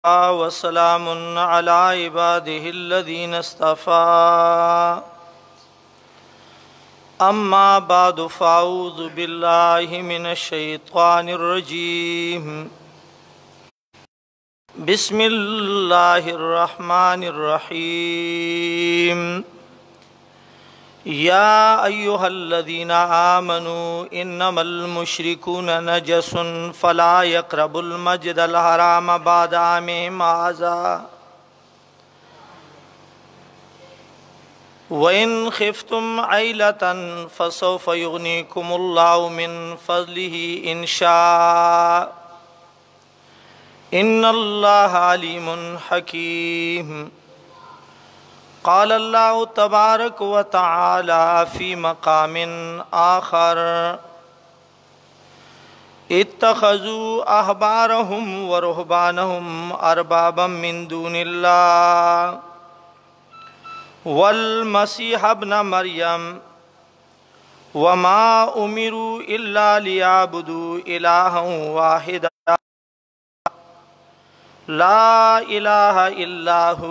वसलामुन अला इबादिहिल्लज़ीना इस्तफ़ा अम्मा बादु फ़अऊज़ु बिल्लाहि मिनश्शैतानिर्रजीम बिस्मिल्लाहिर्रहमानिर्रहीम या अय्युहल्लज़ीना आमनू इन्नमल मुश्रिकूना नजसुन फला यक़रबुल मस्जिदल हराम बअद आमिहिम हाज़ा व इन खिफ्तुम ऐलतन फसौफ युग़नीकुमुल्लाहु मिन फ़ज़लिही इन शाअ इन्नल्लाह अलीमुन हकीम। क़ाल अल्लाहु तबारक व तआला फ़ी मक़ामिन आख़र इत्तख़ज़ू अहबारहुम व रुहबानहुम अरबाबम मिन दूनिल्लाह वल मसीह इब्न मरियम वमा उमिरू इल्ला लियअबुदू इलाहन वाहिदा ला इलाहा इल्लाहु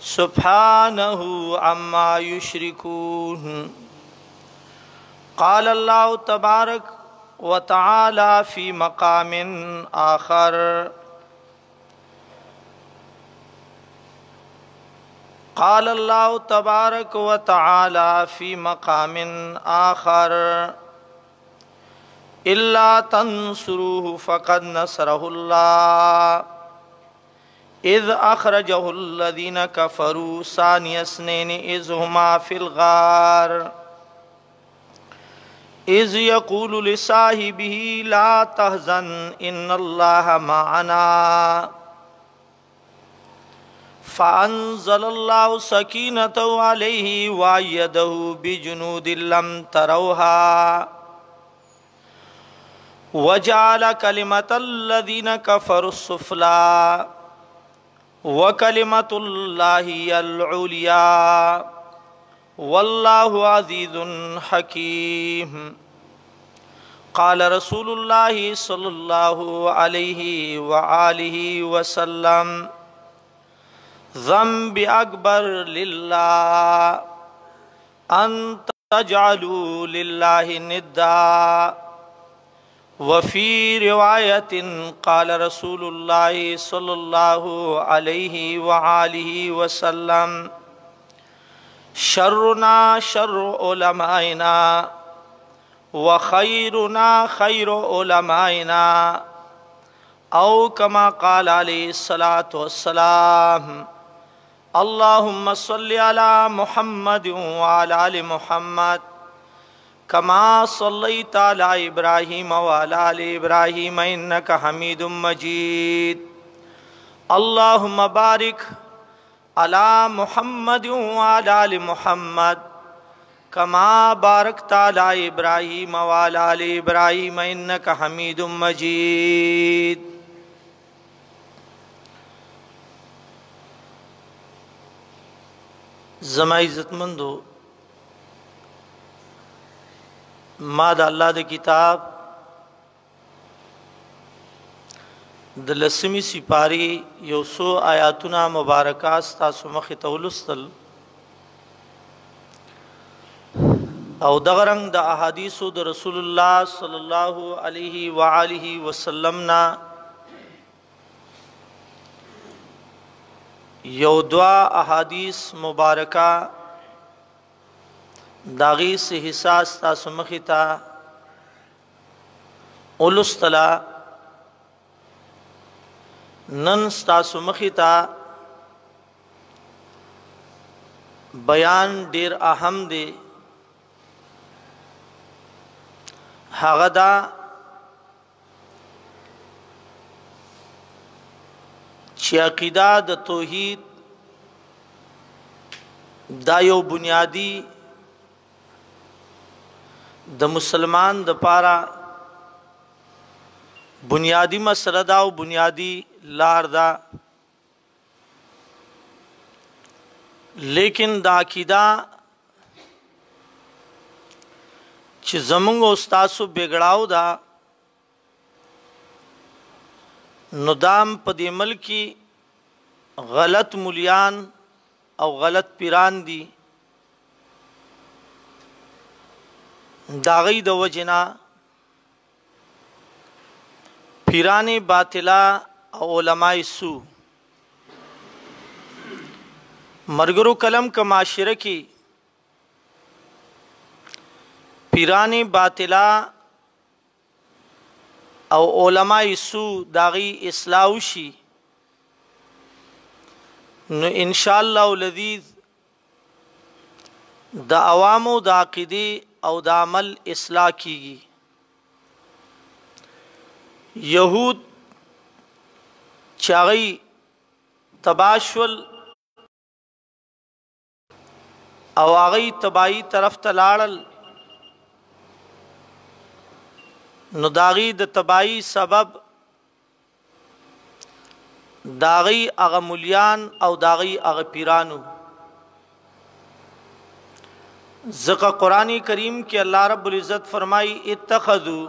सुब्हानहु अम्मा युश्रिकून। क़ाल अल्लाहु तबारक व तआला फ़ी मक़ामिन आख़र क़ाल अल्लाहु तबारक व तआला फ़ी मक़ामिन आख़र इल्ला तंसुरूहु फ़क़द नसरहुल्लाह इज़ अख़रजहुल्लज़ीना कफ़रू सानिय इस्नैनि इज़ हुमा फ़िल ग़ार इज़ यक़ूलु लिसाहिबिही ला तहज़न इन्नल्लाहा मअना फ़अंज़लल्लाहु सकीनतहु अलैहि व अय्यदहु बिजुनूदिन लम तरौहा व जअल कलिमतल्लज़ीना कफ़रुस्सुफ़ला व कलिमतुल्लाहि हियल उलिया वल्लाहु अज़ीज़ुन हकीम। क़ाल रसूलुल्लाहि सल्लल्लाहु अलैहि व आलिहि वसल्लम ज़ंब अकबर लिल्लाह अन तजअलू लिल्लाहि निद्दा वफ़ी रिवायतिन क़ाल रसूलुल्लाहि सल्लल्लाहु अलैहि व आलिहि वसल्लम शर्रुना शर्रु उलमाइना व खैरुना खैरु उलमाइना औ कमा क़ाल अलैहिस्सलातु वस्सलाम अल्लाहुम्मा सल्लि अला मुहम्मद व अला आलि मुहम्मद कमा सल्लैता अला इब्राहीम व अला आलि इब्राहीम इन्नका हमीदुम मजीद। अल्लाहुम्मा बारिक अला मुहम्मद व अला आलि मुहम्मद कमा बारकता अला इब्राहीम व अला आलि इब्राहीम इन्नका हमीदुम मजीद। ज़मा इज़्ज़तमंदो, मा द अल्लाह द किताब द लसमी सिपारी यौ सो आयातुना मुबारकात तासु मखि ते लुस्तल औ दग़ रंग द अहादीसु द रसूलुल्लाह सल्लल्लाहु अलैहि व आलिहि वसल्लम ना यौ दुआ अहादीस मुबारका दागी से हिसास तासु मखि ता उलुस्तला नन तासु मखि ता बयान डेर अहम दे हगदा ची अक़ीदा द तौहीद दा यो बुनियादी द मुसलमान द पारा बुनियादी मसला दा व बुनियादी लार दा, लेकिन दा अक़ीदा ची ज़मुंग उस्तासु बिगड़ाव दा ندام په دې ملک کې غلط مليان او غلط پیران دي داغی د وجنا پیران باطلا او علماء سو مرګرو کلم کا معاشره کې پیران باطلا او علماء سو داغی اصلاح شي نو ان شاء الله الذی د عوامو د عقیده او د عمل اصلاح کیږي یهود چاغي تباشل او هغه تباہی طرف ته لاړل نو داغي د تباہی سبب داغي هغه مليان او داغي هغه پیرانو ذکر قرآن کریم کے اللہ رب العزت فرمائی اتخذوا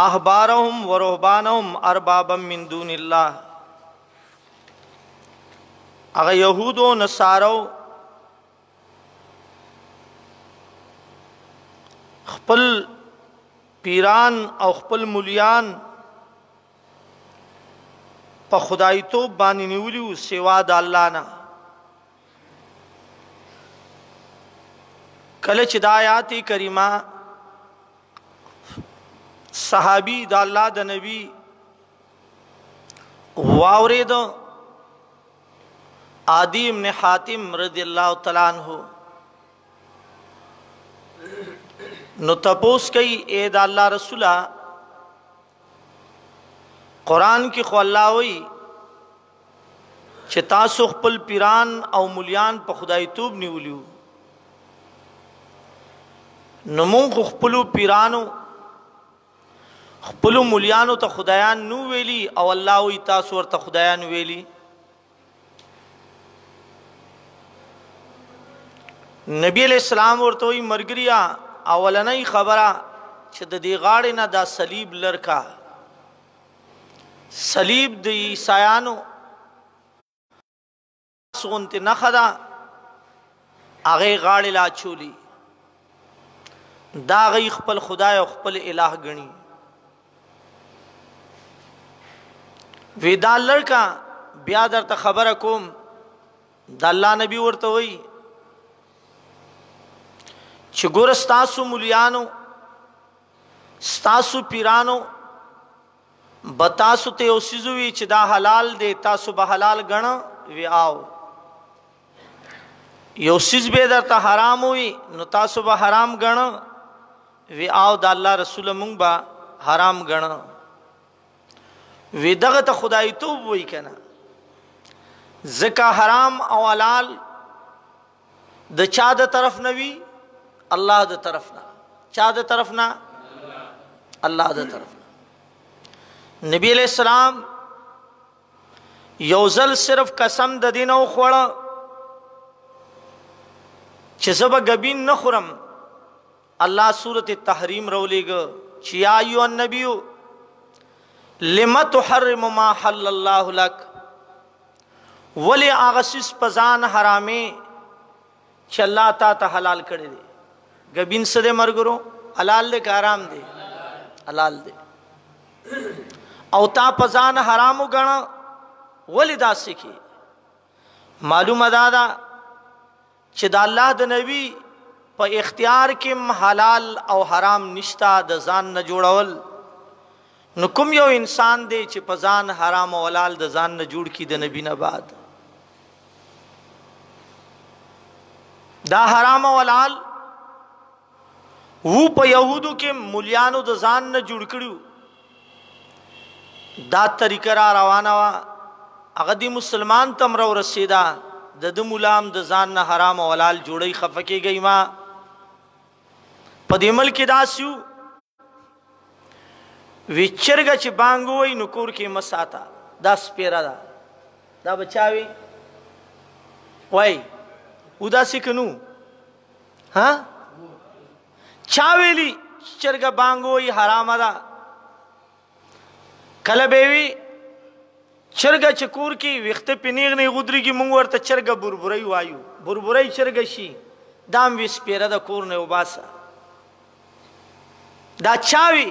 احبارهم و رهبانهم اربابا من دون اللہ اگر یہود و نصارو خپل پیران او خپل ملیان په خدایتوب باندې نیولیو سوا د الله نه کله چې د آیات کریمه صحابي د الله د نبی واورید عدی ابن حاتم رضی الله تعالی عنہ نو تپوس کوي اے د الله رسوله قرآن کی خو الله وی چې تاسو خپل پیران او مليان په خدایتوب نیولیو نو مونږ خپلو پیرانو خپلو مليانو ته خدایان نو ویلی او الله وی تاسو ورته خدایان ویلی نبی علیہ السلام ورته وی مرګریا اولنۍ خبره چې د دې غاړې نه دا صلیب لرکا صلیب د عیسایانو سونت نه خدا هغه غاړې لا چولی دا غي خپل خدای او خپل الہ غني ودا لړکا بیا درته خبره کوم د الله نبی ورته وی چې ګور ستاسو مليانو ستاسو پیرانو بتاسو ته اوسېزوي چې دا حلال دی تاسو به حلال غنه وی آو یو سیز به درته حرام وي نو تاسو به حرام غنه وی آو د الله رسول مونږ با حرام غنه وی دغه ته خدای توب وای کنه زکا حرام او حلال د چا د طرف نوی الله د طرف نه چا د طرف نه الله د طرف نه نبی علیہ السلام یوزل صرف قسم د دینو خوړه چې زب غبین نه خورم الله سورۃ التحریم رولېګ چې یا ایو النبی لم تحرم ما حل الله لك ولی اغسس پزان حرامه چې الله تا حلال کړی دی غبین سده مرګرو حلال دې حرام دی حلال دی او تا پزان حرامو غنا ولی دا سکی معلومه دادا چې د الله د نبی په اختیار کې حلال او حرام نشتا د ځان نه جوړول نو کوم یو انسان دی چې په ځان حرام او حلال د ځان نه جوړ کی د نبی نه بعد دا حرام او حلال وو په يهودو کې مليانو د ځان نه جوړ کړیو دا طریقه را روانه وا هغه دی مسلمان تم رو رسیدا د مولام د ځان نه حرام او حلال جوړي خفکه گئی ما په دې ملک داسیو وچرګ چې بانګوي نکور کې مساتا دا سپیرا دا بچاوي وای ودا سکنو ها چاویلی چرګ بانګوي حرام ده کله به وي چرګه چې کور کې ویښته پې نیغ نه غودرېږي موږ ورته چرګه بربرۍ وایو. بربرۍ چرګه شي دا هم وي سپېره د کور نه وباسه. دا چا وي؟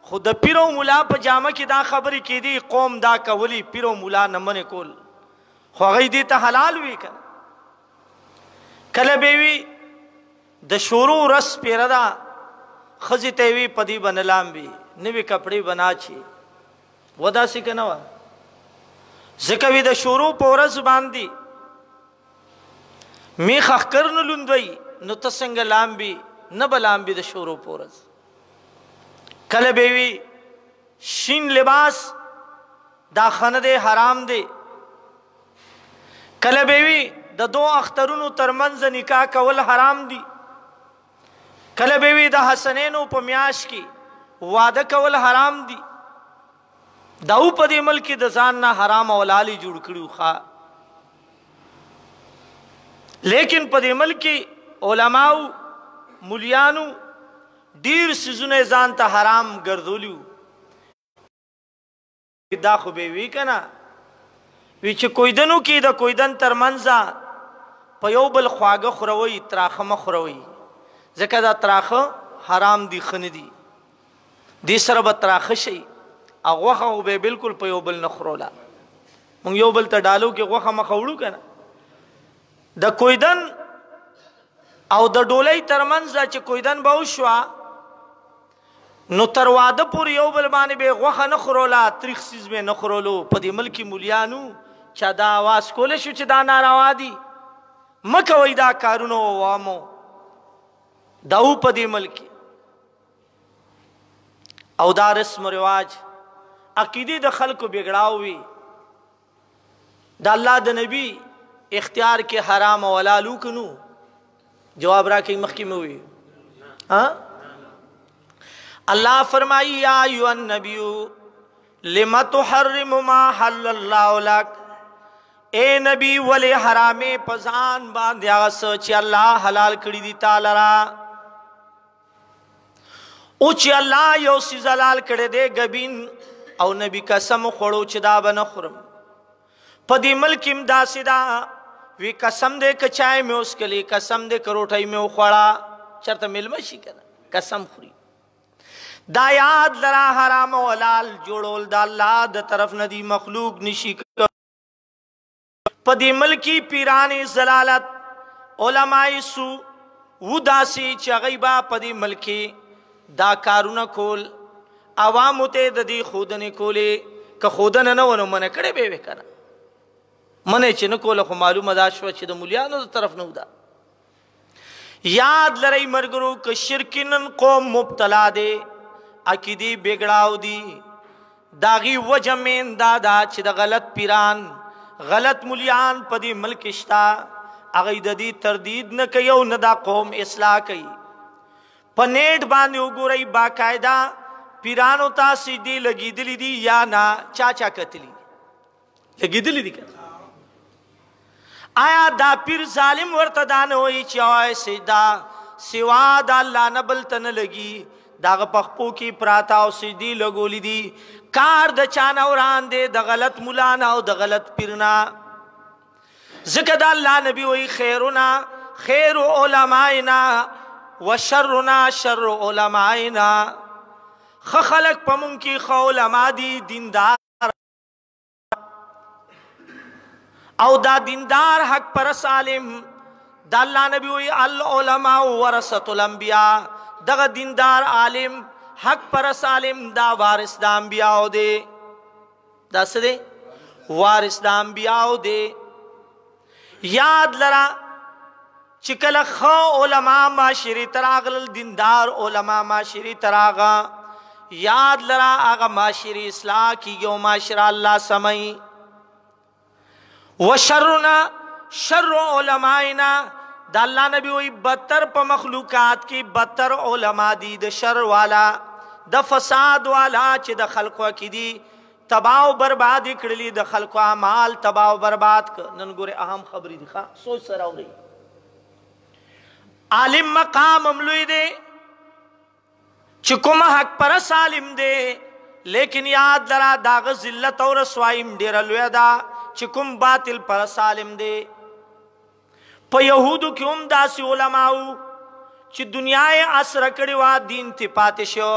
خو د پیر او ملا په جامه کې دا خبرې کېدې قوم دا کولی پیر او ملا نه منې کول خو هغوی دې ته حلال وي که نه. کله به وي د شورو ورځ سپېره ده ښځې ته یې وي په دې به نه لامبي نوي کپړې به نه اچي و داسې که نه وه ځکه وي د شورو په ورځ باندې میخ اخکر نه لوندوي نو ته څنګه لامبي نه به لامبي د شورو په ورځ. کله به وي شین لباس دا خنه دی حرام دی. کله به وي د دو اخترونو ترمنځ نکاح کول حرام دي. کله به وي د حسنینو په میاشت کې واده کول حرام دي. داو په دې ملک د ځان نه حرام او حلالي جوړ کړیو ښا. لیکن په دې ملک علماو مولیانو ډیر سيزونه ځان ته حرام ګرځولیو. دا خو به وی کنه وی چې کویدنو کې د کویدن ترمنځ په یو بل خواږه خوروي تراخه مخروي ځکه دا تراخه حرام دي خنه دي دې سره به تراخه شي هغه خو به بالکل په یو بل نه خرولا. مونږ یو بل ته ډالو کې غوخه مخوړو کنه د کویدن او د ډولۍ ترمنځ چې کویدن به وشوه نو تر واده پورې یو بل باندې به غوښه نه خوروله تریخ څیز به نه خورولو. په دې ملک مولیانو چا دا اواز کولی شو چې دا ناروا دي مه کوئ دا کارونه ووامو دا و په دې ملک او دا رسم و رواج عقیدې د خلکو بګړاو وي د الله د نبی اختیار کې حرام او حلال وکنو. جواب راکې مخکې مې وي اللہ فرمائی یا ایوہ النبی لما تحرم ما حل اللہ لک اے نبی ولی حرام پزان باندې هغه څه چې الله حلال کړی دي تعالی را او چې الله یو څیز حلال کړی دی ګبین او نبی قسم خوړو چې دا به نه خورم. په دې ملک هم داسې ده وی قسم دې که چای مې وڅښلې قسم دې که روټۍ مې وخوړه چېرته میلمه شي که نه قسم خوري. دا یاد لرا حرام و حلال جوړول د الله د طرف نه دي مخلوق نشي. په دې ملکی پیران زلالت علماء سو و داسې چې هغوی به په دې ملک دا کارونه کول عوامو ته د دې ښودنې کولې که ښودنه نه و نو منع کړی به یې وې که نه منع چې نه کوله خو معلومه دا شوه چې د مولیانو د طرف نه و ده. یاد لرئ ملګرو که شرکي نن قوم مبتلا دی عقیدې بګړاو دي داغي وجه مین دا دا چې د غلط پیران غلط مولیان په دې ملک شتا هغوی د دې تردید نه کوي او نه دا قوم اصلاح کوي. په نیټ باندې وګورئ باقاعده پیرانو ته سجدې لګېدلي دي یا نه چا چا کتلي لګېدلي دي که آیا دا پیر ظالم ورته دا نه وایي چې وایي سجده سوا د الله نه بل ته نه لګي داغه پخپو کې پراتا او سجدي لګولې دي کار د چانه وران دی د غلط مولانا او د غلط پیرنا. ذکر د الله نبی وی خیرنا خیر علمائنا وشرنا شر علمائنا خلق پمون کې خو علما دي دیندار او دا دیندار حق پر عالم د الله نبی وی العلماء ورثه الانبیاء دغه دیندار عالم حق پر عالم دا وارث د انبیاء دی دا څه دی وارث د انبیاء دی. یاد لرا چې کله خو علما معاشري تراغل دیندار علما معاشري تراغا یاد لرا هغه معاشري اصلاح کیږي او معاشره الله سمي. وشرنا شر علمائنا دا اللہ نبی وی بدتر پا مخلوقات کی بدتر علماء دی دا شر والا دا فساد والا چی دا خلقو کی دی تباہ و بربادی کڑلی دا خلقو اعمال تباہ و برباد کر. نن گورے اہم خبری دی خواہ سوچ سر ہو رہی عالم مقام املوی دے چکم حق پرس عالم دے لیکن یاد لرا داغ ذلت او رسوایم ډیر لوی دا چې کوم باطل پر سالم دی. په يهودو کې هم داسې علماو چې دنیا یې اسره کړې وه دین ته پاتې شو.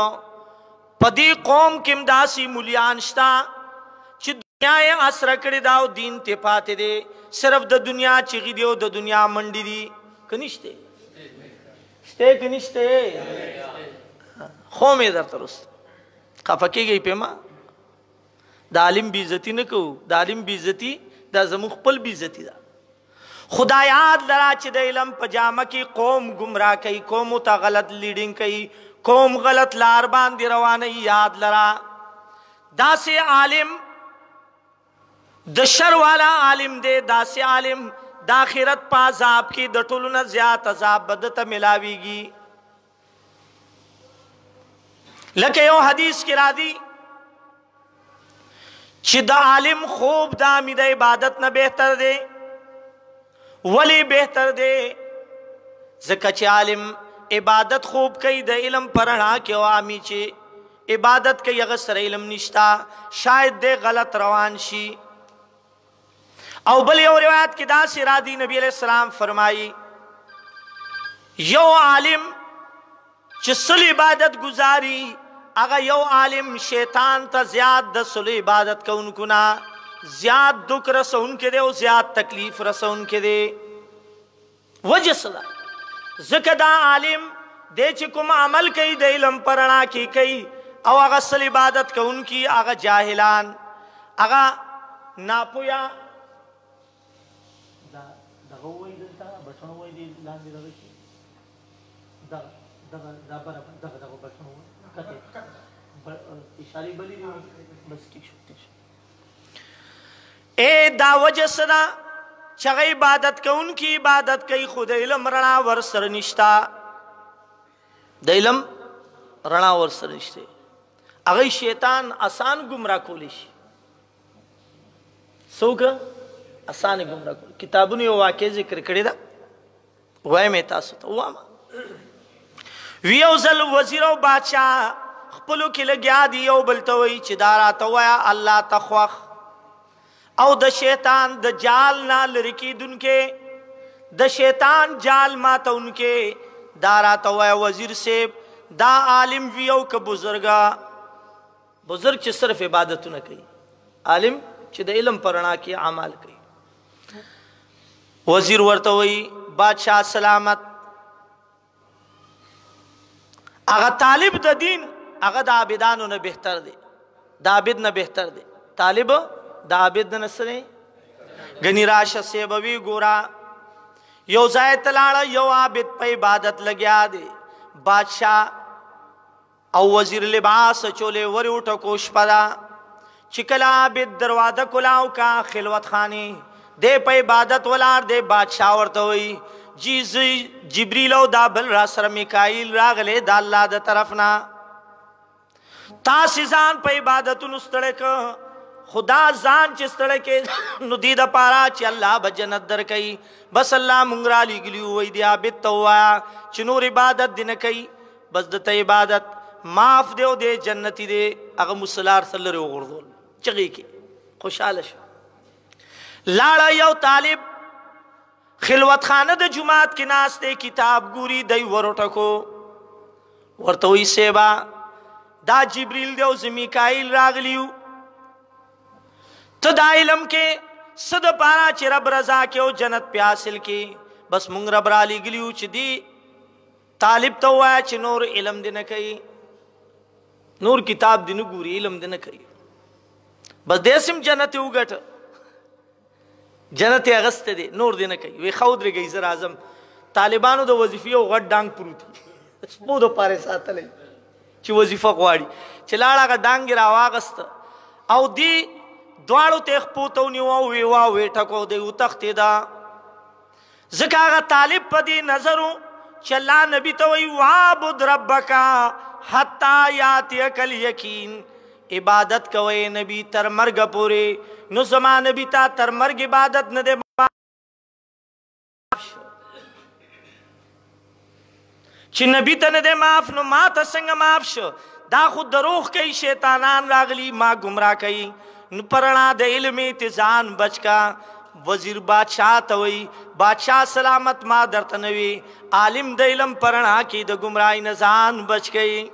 په دې قوم کې هم داسې مولیان شته چې دنیا یې اسره کړې ده او دین ته پاتې دی. صرف د دنیا چغې دي او د دنیا منډې دي. که نشته شته که نشته خو مې درته رسته خفه کېږئ پې ما. د عالم بې عزتي نه کوو. د عالم بې عزتي دا زموږ خپل بې عزتي ده. خدا یاد لرا چې د علم په جامه کې قوم گمراه کوي، قومو ته غلط لیډینګ کوي، قوم غلط لار باندې روانوي. یاد لرا داسې عالم د شر والا عالم دی، داسې عالم د آخرت په عذاب کې د ټولو نه زیات عذاب به دته ملاویږي. لکه یو حدیث کې راځي چې د عالم خوب د امید عبادت نه بهتر دی. ولی بهتر دی؟ ځکه چې عالم عبادت خوب کوي د علم پر رڼا کې، او عامي چې عبادت کوي هغه سره علم نشتا، شاید دی غلط روان شي. او بل یو روایت کې داسې راځي نبی علیہ السلام فرمایي یو عالم چې سل عبادت گزاري هغه یو عالم شیطان ته زیات د سل عبادت کوونکو نه زیات دک رسونکی دی او زیات تکلیف رسونکی دی. وجه څه ده؟ ځکه دا عالم دی چې کوم عمل کوي د علم په رڼا کې کوي، او هغه سل عبادت کوونکي هغه جاهلان، هغه ناپویا دغه وایي دلته بټن وایي دی لاندې دغه شي دغه بټن وایي اشارې بلې دي بس ټیک شو. دا وجه څه ده چې هغه عبادت کوونکي عبادت کوي خو د علم رڼا ورسره نشته. د علم رڼا ورسره نشته. هغه شیطان آسان گمراه کولی شي. څوک آسان گمراه کولی؟ کتابونو یو واقع ذکر کړې ده، وایم تاسو ته وایم. یو ځل وزیر او بادشاه خپلو کې لګیا دي، یو بل ته وایي چې دا راته ووایه الله ته خوښ او د شیطان د جال نه لرې کېدونکې، د شیطان جال ماتونکې دا راته وایه وزیر صاحب دا عالم وي او که بزرګه؟ بزرګ چې صرف عبادتونه کوي، عالم چې د علم په رڼا کې اعمال کوي. وزیر ورته وایي بادشاه سلامت، هغه طالب د دین هغه د عابدانو نه بهتر دی، د عابد نه بهتر دی. طالب د عابد نه څه دی؟ ګنې راشه سیبوي ګوره یو ځای ته لاړه، یو عابد په عبادت لګیا دی. بادشاه او وزیر لباس چولې ور وټکو شپه ده چې کله عابد دروازه کلاو کا خلوت خانه دی په عبادت ولاړ دی. بادشاه ورته وایي جی جبریل او دا بل را سره میکائیل راغلی د الله د طرف نه، تاسې ځان په عبادتونو ستړی که، خدا ځان چې ستړی کې نو دې دپاره چې الله به جنت درکوي. بس الله مونږ را لېږلي وایي دې عابد ته ووایه چې نور عبادت دې نه کوي، بس دته عبادت معاف دی او دې جنتي دی. هغه مسلار سره لرې وغورځول، چغې کې خوشحاله شو. لاړه یو طالب خلوت خانه د جماعت کې ناست دی، کتاب ګوري، دی وروټکو ورته وایي صیبه دا جبریل دی او زه میکائیل راغلیو، ته دا علم کې څه دپاره چې رب رضا کې او جنت پې حاصل کې، بس مونږ رب را لېږلي چې دی طالب ته ووایه چې نور علم دې نه کوي، نور کتاب دې نه ګوري، علم دې نه کوي، بس داسې هم جنت یې وګټه، جنت یې اغستی دی، نور دې نه کوي. وی ښه ودرېږئ زه راځم. طالبانو د وظیفې یو غټ ډانګ پروت وي، سپو دپاره یې ساتلی چې وظیفه غواړي، چې لاړ هغه ډانګ یې راواغسته او دې دواړو ته یې خپو ته ونیو او ویې واوې ټکو دی وتښتېده. ځکه هغه طالب په دې نظر و چې الله نبي ته وایي وعبد ربک حتی یاتیک الیقین، عبادت کوئ نبی تر مرګ پورې. نو زما نبی تا تر مرګ عبادت نه دی چې نبی ته نه دی معاف، نو ما ته څنګه معاف شو؟ دا خود دروغ کئی شیطانان راغلی ما گمراہ کئی پرنا د علم اتزان بچ کا وزیر بادشاہ توئی بادشاہ سلامت ما درتنوی عالم د علم پرنا کی د گمراہی نزان بچ گئی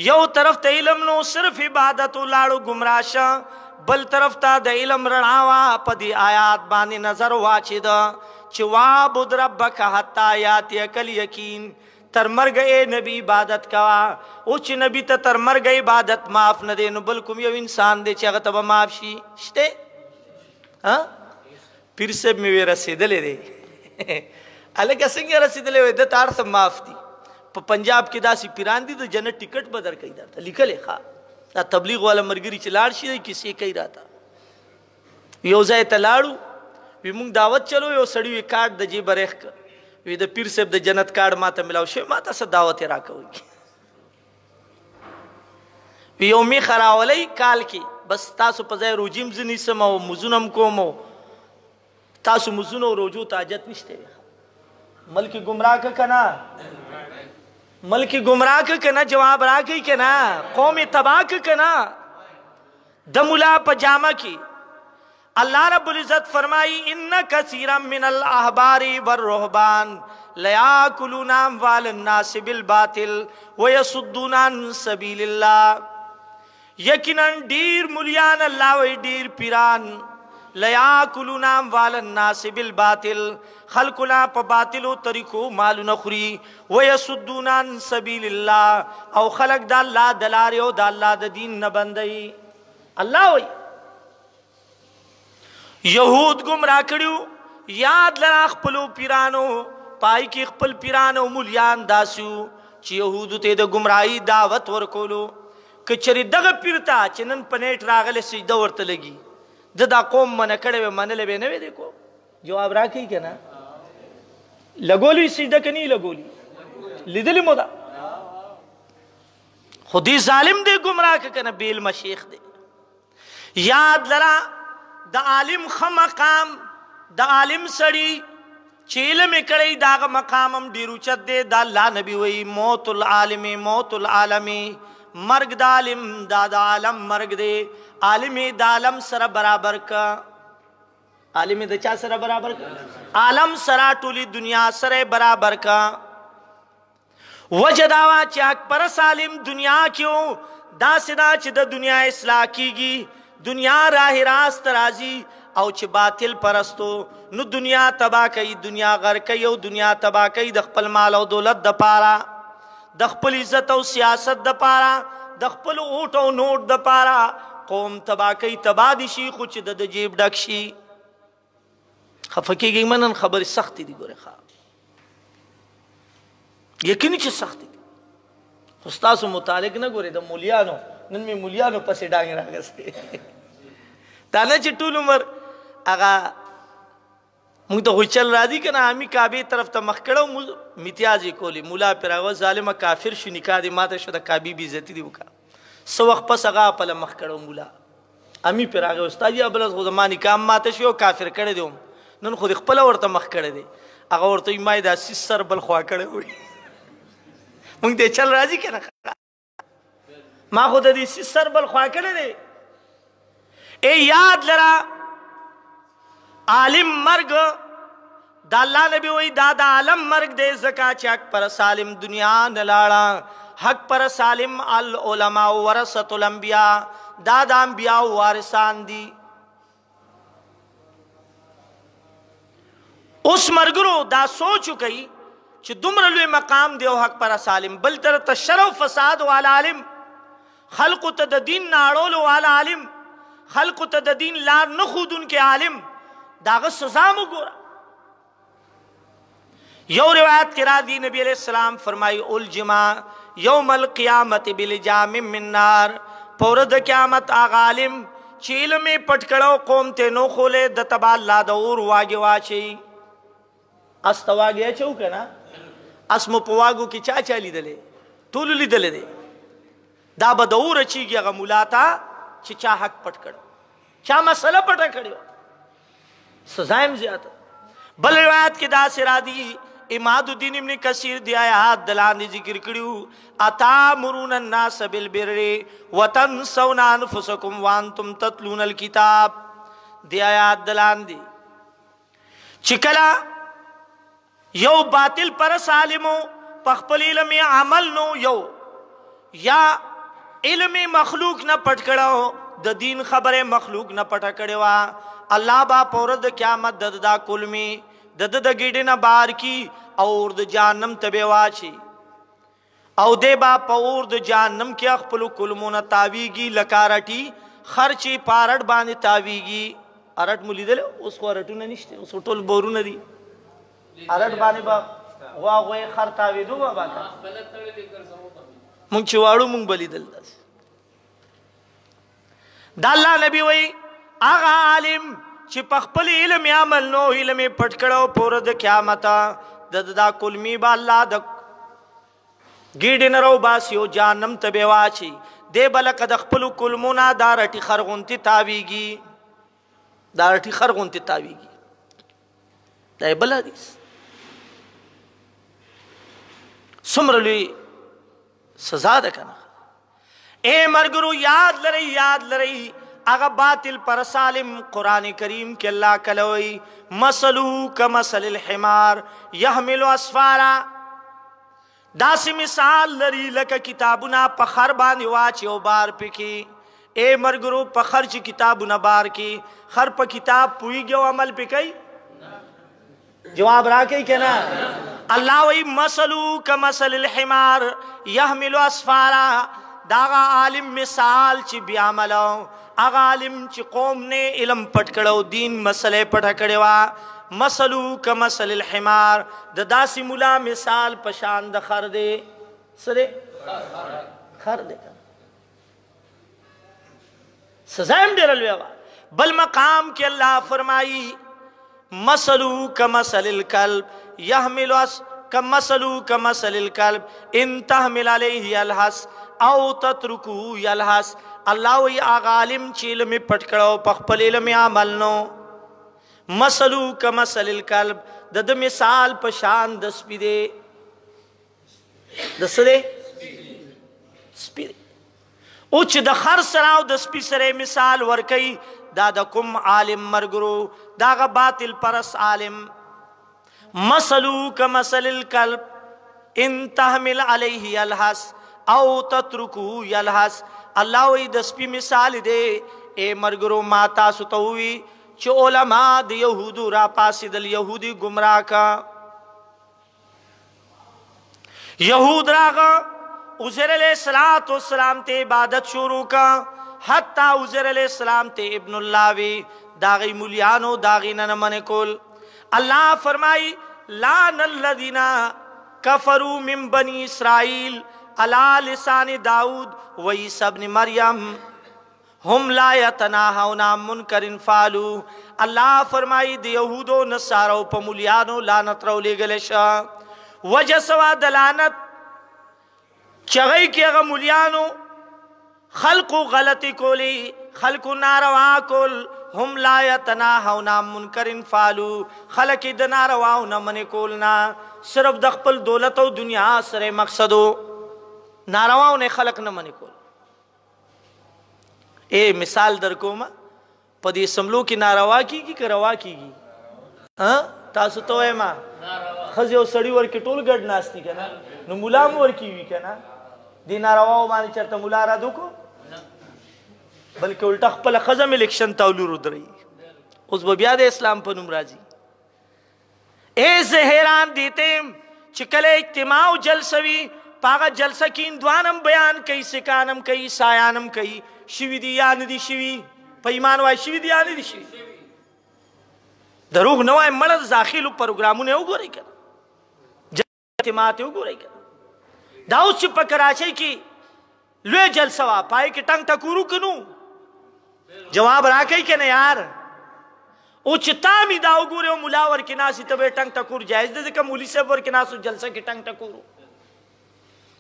یو طرف ته علم نو صرف عبادت لاړو گمراشه بل طرف ته د علم رڼاوا په دې آیات باندې نظر واچید چې وعبد ربک حتا یاتیک الیقین تر مرګ اے نبی عبادت کوا او چې نبی ته تر مرګ عبادت معاف نه دی نو بل کوم یو انسان دی چې هغه ته معاف شي شته ها پیر صاحب مې رسیدلې دی الګا څنګه رسیدلې وې د تار سم معاف دي په پنجاب کې داسې پیران دي د جنت ټیکټ بدر کوي درته لیکلې ښا دا تبلیغ والا مرګري چې لاړ شي کیسې کوي راته یو ځای ته لاړو وی موږ دعوت چلو یو سړی وی کارت د جیب برېخ وی د پیر صاحب د جنت کارت ماته ملاو شي ماته څه دعوت راکوي وی یو می خراولای کال کې بس تاسو په ځای روجیم ځنی سم او مزونم کوم تاسو مزونو روجو تاجت نشته ملک گمراه کنا ملک گمراہ کنا جواب را گئی کنا قوم تباہ کنا دملا پجامہ کی اللہ رب العزت فرمائی ان کثیرا من الاحبار والرهبان لیاکلون اموال الناس بالباطل ویصدون عن سبیل اللہ یقینا ډیر مليان الله وی ډیر پیران لیاکلون اموال الناس بالباطل خلقنا په باطلو طریقو مالونه خوري ويصدون عن سبيل الله او خلق د الله دلار او د الله د دین نه بندي الله وي يهود گمراه کړيو یاد لرا خپل پیرانو پای کې خپل پیرانو مليان داسو چې يهود ته د گمراهي دعوت ورکولو کچري دغه پیرتا چې نن پنيټ راغله سجده ورته لګي دا قوم من کړه منل به نه وي دیکھو جواب راکې کنه لګولي سجده کني لګولي لیدلی مودا خودی ظالم دے گمراہ کنه بیل مشیخ دے یاد لرا د عالم خمقام د عالم سړی چې علم کړي دا مقامم ډیرو چد دے د الله نبی وی موت العالم موت العالم مرگ د عالم د عالم مرگ دے عالم د عالم سره برابر کا عالم د چا سره برابر کا عالم سره ټولی دنیا سره برابر کا وجداوا چې اکبر سالم دنیا کیوں دا سدا چې د دنیا اصلاح کیږي دنیا راه راست راځي او چې باطل پرستو نو دنیا تباہ کوي دنیا غر کوي او دنیا تباہ کوي د خپل مال او دولت د پاره د خپل عزت او سیاست د پاره د خپل اوټ او نوٹ د پاره قوم تباہ کوي تباہ دي شي خو چې د جیب ډک شي خفکیږي منن خبر سخت دي ګوره ښا یقیني چې سخت دي استاد متعلق نه ګوره د مولیانو نن می مولیانو پسې ډانګ راغسته دا نه چې ټول عمر هغه موږ ته چل راځي کنه امي کعبه طرف ته مخ کړو میتیازي کولی مولا پر هغه ظالم کافر شو نکاح دي ماته شو د کعبه بي عزت دي وکا سو وخت پس هغه په مخ کړو مولا امي پر هغه استاد یې ابل غو زماني کام ماته شو کافر کړی دی نن خو خپل ورته مخ کړی دی هغه ورته مای دا سر بل خوا کړی وي موږ ته چل راځي کنه ما خو د دې سر بل خوا کړی دی اے یاد لرا عالم مرگ دا اللہ نبی وی دا عالم مرگ دے زکا چاک پر سالم دنیا نلاڑا حق پر سالم العلماء ورثت الانبیاء دا انبیاء وارثان دی اس مرگرو دا سوچو کئی چی دمر لوی مقام دیو حق پر سالم بل تر تشرف فساد والا عالم خلق تدین ناڑولو والا عالم خلق تدین لار نخود ان کے عالم داغ سزا مگورا یو روایت کرا دی نبی علیہ السلام فرمائی الجما یوم القیامت بلجام من نار پورد قیامت آغا عالم چیل میں پٹکڑو قوم تے نو خولے دتبا اللہ دور واگی واچی استواگی چو کنا اسمو پواگو کی چاچا لی دلے طولو لی دلے دے دا با دور اچھی گیا غمولاتا چی چا حق پٹکڑو چا مسئلہ پٹکڑو سزائم زیادہ بل روایت کے دا سرا دی इमादुद्दीन इब्न कसीर दी आयात दलान जिक्र करियो अतामुरून अन्नास बिलबिर्रि व तनसौना अनफुसकुम व अंतुम ततलूनल किताब दी आयात दलान दी चिकला यो बातिल पर सालिमो पखपल इल्म अमल नो यो या इल्म मखलूक न पटकड़ो द दीन खबरे मखलूक न पटकड़वा अल्लाह बा पौरद क़यामत ददा कुलमी दद गिडे न बार की और द जानम तबेवाची औ दे बा पौर द जानम के अखपल कुलमो न तावीगी लकारटी खर्ची पारट बांध तावीगी अरट मुली दे उसको अरटू न निश्ते उसको टोल बोरू नदी अरट बाने बा वा वे खर तावी दो बा का मुंग चिवाड़ू मुंग बली दल दस दाल्ला नबी वही आगा आलिम ची पखपल इल्म अमल नो इल्म पटकड़ो पोरद क़यामत ददा कुलमी बा अल्लाह द गिडे नरो बासियो जानम तबेवाची दे बलक दखपल कुलमुना दारटी खरगुंती तावीगी दारटी खरगुंती तावीगी दे बला दिस सुमरली सजा दकना ए मरगुरु याद लरई अगा बातिल पर सालिम कुरान करीम के अल्लाह कलोई मसलू कमसलिल हिमार यहमिलु अस्फारा दासी मिसाल लरी लक किताबुना पखर बांध वाच यो बार पिकी ए मरगुरु पखर ची किताबुना बार की खर प किताब पुई गयो अमल पिकई जवाब राके के ना अल्लाह वही मसलू कमसलिल हिमार यहमिलु अस्फारा दागा आलिम मिसाल ची बियामलो आगा आलिम ची कौम ने इलम पटकड़ो दीन मसले पटकड़वा मसलू कमसलिल हिमार दासी मुला मिसाल पशान द खर दे सरे खर दे सजाम डेरल व्यवा बल मकाम के अल्लाह फरमाई मसलू कमसलिल कल्ब यहमिलु कमसलू कमसलिल कल्ब इन तहमिल अलैहि यलहस औ तत्रुकू यलहस अल्लाह वही आगालिम चील में पटकड़ो पखपल इल्म अमल नो मसलू कमसलिल कल्ब दद मिसाल पशान दस्पी दे दसरे स्पी उच्च दखर सराव दस्पी सरे मिसाल वरकई दादकुम आलिम मरगुरु दागा बातिल परस आलिम मसलू कमसलिल कल्ब इन तहमिल अलैहि यलहस औ तत्रुकू यलहस अल्लाह वही दस्पी मिसाल दे ए मरगुरु माता सुतवी चो उलमा द यहूदू रा पासिदल यहूदी गुमराह का यहूद रागा उज़ैर अलैहिस्सलाम ते इबादत शुरू का हत्ता उज़ैर अलैहिस्सलाम ते इब्नुल्लावी दागी मुलियानो दागी न मन कुल अल्लाह फरमाई लानल्लज़ीना कफरू मिन बनी इसराइल अला लिसानी दाऊद व ईसा इब्न मरियम हम ला यतनाहौना मुनकरिन फालू अल्लाह फरमाई दे यहूदो नसारो पमुलियानो लानत रौले गलेशा वजसवा दलानत चगई के अगर मुलियानो खल्कु गलती कोली खल्कु नारवा कोल हम ला यतनाहौना मुनकरिन फालू खलक द नारवाओ न मने कोलना सिर्फ दखपल दौलत और दुनिया सरे मकसदो नारवाओं ने खलक न मने कोल ए मिसाल दर को मा पदी समलो की नारवा की करवा की हाँ तासु तो है माँ खजे और सड़ी वर के टोल गढ़ नास्ती के ना नु मुलाम वर की हुई के ना दी नारवा माने चरता मुलारा दो को बल्कि उल्टा खपल खजम इलेक्शन ताउलू रुद्रई उस बबियाद इस्लाम पर नुमराजी ए जहरान देते चिकले इज्तिमाउ जलसवी पागा जलसा की इंद्वानम बयान कई सिकानम कई सायानम कई शिविदी यानिदी शिवी पैमान वाई शिविदी यानिदी शिवी दरूग नवाय मर्द दाखिल प्रोग्रामों ने उगो रही कर जमाते उगो रही कर दाऊद चिप कराचे की ले जलसवा पाए कि टंग टकूरू कनू जवाब राके के न यार उचता मी दाऊ गुरे मुलावर के नासी तबे टंग टकूर जायज दे का मुली से वर के नासु जलसा के टंग टकूरू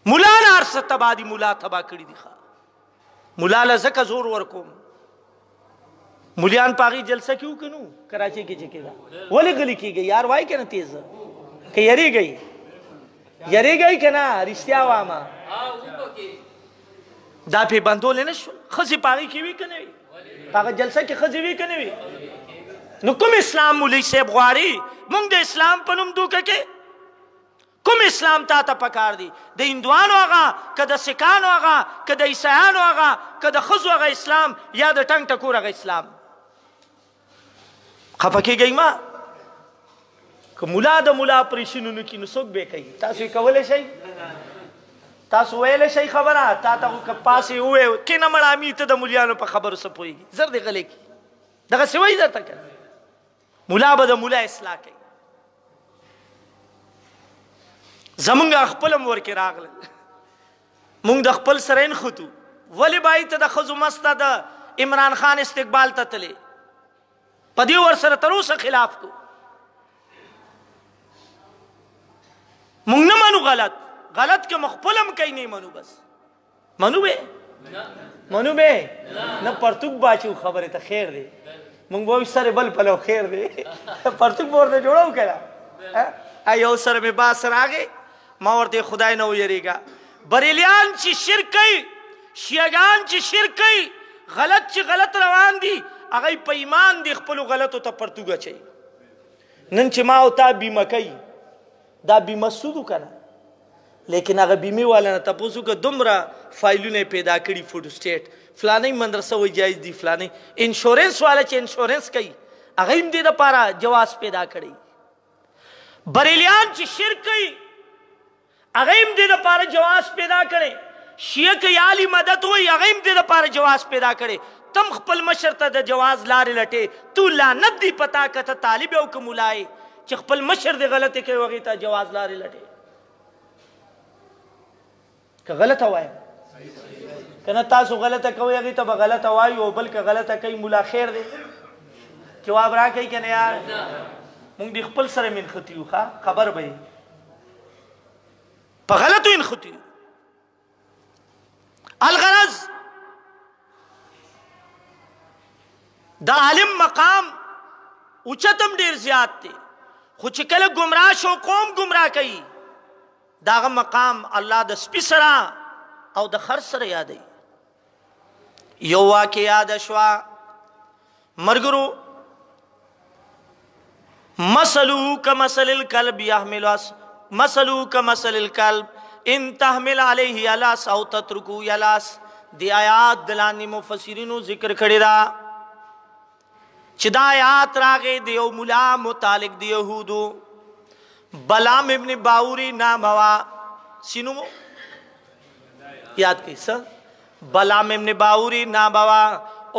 मुला नार सतबादी मुला थबा कड़ी दिखा मुला लजक जोर वर को मुलियान पागी जलसा क्यों कनू कराची की जगह बोले गली की गई यार वाई के न तेज کہ یری گئی کنا رشتیا واما دا پی بندول نشو خزی پاگی کی وی کنوی پاگا جلسہ کی خزی وی کنوی نو کم اسلام مولی سیب غواری مونگ دا اسلام پنم دو ککے کم اسلام تا تا پکار دی دا ہندوانو آغا که دا سکانو آغا که دا عیسیانو آغا که دا خزو آغا اسلام یا دا ٹنگ ٹکور آغا اسلام خفکی گئی ما که مولا دا مولا پریشنونو کی نسوک بے کئی تاسوی کولے شئی تاسو ویلے شئی خبرہ تا تا که پاسی ہوئے کی نمڑ آمیت دا مولیانو پا خبر سپوئی گی زرد غلے کی دا سوائی در تکر مولا با دا مولا اصلاح کئی زمونږ خپل مور کې راغله مونږ د خپل سرین خطو ولی بای ته د خزو مسته د عمران خان استقبال ته تلې پدی ور سره تر اوسه خلاف کو مونږ نه منو غلط که مخپلم کوي نه منو بس منو به نه پرتګ باچو خبره ته خیر دی مونږ به سره بل پلو خیر دی پرتګ ورته جوړو کړه ایو سره می با سره راغی ما ورته خدای نه ویریگا بریلیان چې شرک کوي شیعگان چې شرک کوي غلط چې غلط روان دي هغه په ایمان دي خپل غلطو ته پرتګ اچي نن چې ما او تا بیمه کوي دا بیمه سودو کنه لیکن هغه بیمه والا نه تاسو که دومره فایلونه پیدا کړي فوټو سټیټ فلانی مدرسه وای جایز دي فلانی انشورنس والا چې انشورنس کوي هغه هم دې لپاره جواز پیدا کړي بریلیان چې شرک کوي هغه هم دې لپاره جواز پیدا کړي شیعه کې یالي مدد وای هغه هم دې لپاره جواز پیدا کړي تم خپل مشر ته د جواز لارې لټې تو لعنت دی پتا کته طالب او کوملای چې خپل مشر دې غلطي کوي وغه ته جواز لارې لټې که غلطه وای کنه تاسو غلطه کوي هغه ته غلطه وای او بلکې غلطه کوي مولا خیر دی جواب را کوي کنه یار مونږ د خپل سره من خطیو خبر به په غلطو ان خطیو الغرض دا عالم مقام اوچتم ډیر زیات دی خو چې کله گمراه شو قوم گمراه کوي داغه مقام الله د سپی سره او د خر سره یادوي یو واقع یاد شوا مرګرو مثلو كمثل الكلب يحمل مثلو كمثل الكلب ان تحمل عليه يلاس او تتركه يلاس دی آیات دلانی مفسرینو ذکر کړی دا چې دا آیات راغې دی او مولا متعلق دی یهودو بلام ابن باوری نام وا سینو یاد کیسه بلام ابن باوری نام وا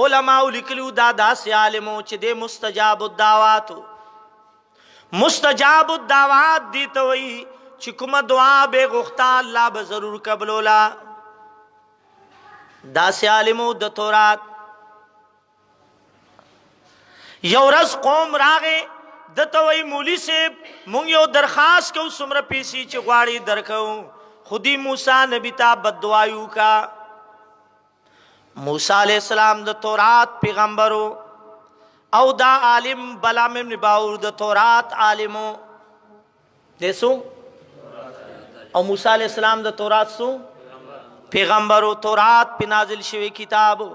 علماء لیکلو دا داسې عالمو چې د مستجاب الدعوات مستجاب الدعوات دی ته وی چې کومه دعا به غوښتا الله به ضرور قبولولا داسې عالمو د تورات یو ورځ قوم راغې د ته وی مولوی صاحب مونږ یو درخواست کوو څومره پیسې چې غواړي درکوو خودی موسی نبی ته بددعایو کا موسی علیہ السلام د تورات پیغمبرو او دا عالم بلام ابن باور د تورات عالمو دیسو او موسی علیہ السلام د تورات سو پیغمبرو تورات پی نازل شوی کتابو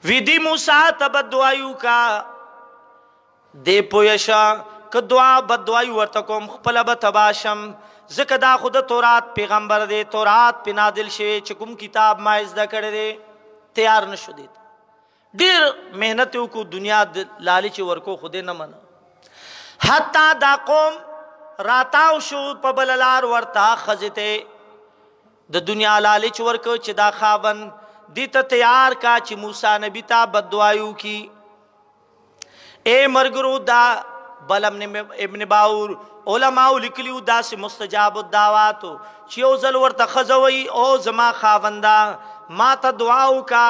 وی دی موسی تبدعایو کا دی پویشا که دعا بددعایو ورتکم خپل بتباشم ذکر دا خود تورات پیغمبر دی تورات پی نازل شوی چکم کتاب ما ازده کرده تیار نشو دیتا ډیر مهنت وکړو دنیا لالچ ورکو خوده نه منه حتی دا قوم راتاو شو په بللار ورتا خزته د دنیا لالچ ورکو چې دا خاون دې ته تیار کا چې موسی نبی ته بددعایو کی اے مرګرو دا بلم ابن باور علماء لیکلیو دا سه مستجاب الدعوات چې او زل ورته خزوي او زما خاوندا ما ته دعاو کا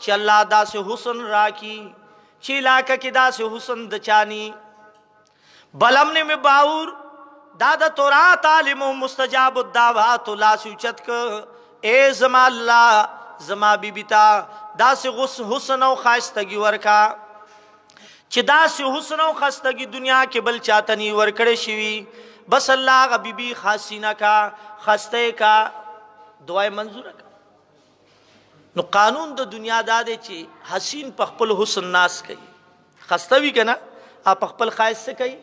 چې الله دا سے حسن راکی چې علاقہ کې دا سے حسن دچانی بلم نے میں باور دا دا تورات عالم مستجاب الدعوات لا سوچت ک اے زما اللہ زما بی بیتا دا سے حسن او خاستگی ورکا چې دا سے حسن او خاستگی دنیا کې بل چاته نی ورکړې شوی बस अल्लाह का बीबी खासीना का खस्ते का दुआए मंजूर का। नो कानून द दुनिया दादे ची हसीन पखपल हुसन नास कई खस्ता भी कना आप पखपल खायस से कई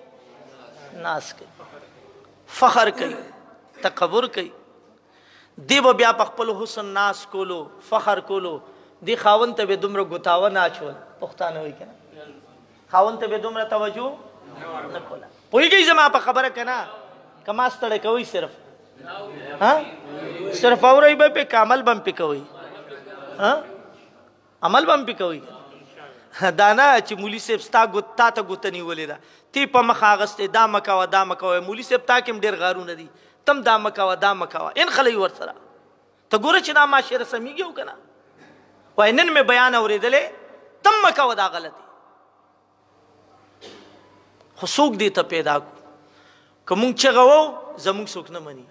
नास कई फखर कई तकबुर कई देव ब्या पखपल हुसन नास कोलो फखर कोलो दे खावन तबे दुम्र गुतावा ना छोल पुख्तान हुई कना खावन तबे दुम्र तवज्जो न कोला पोई गई जमा पर खबर कना कमास तड़े कोई सिर्फ हाँ सिर्फ और पे कामल बम पे कोई हाँ अमल बम पे कोई दाना मूली से गुत्ता तो गुतनी बोले ती पम खागस्ते दा मकावा मूली से किम डेर गारू नदी तम दा मकावा इन खलई वर सरा तो गुर चिना माशर समी गयो कना वैनन में बयान और दले तम मकावा दा गलती खुसूक दी त पैदा को कमुंग चगवो जमुंग सुख न मनी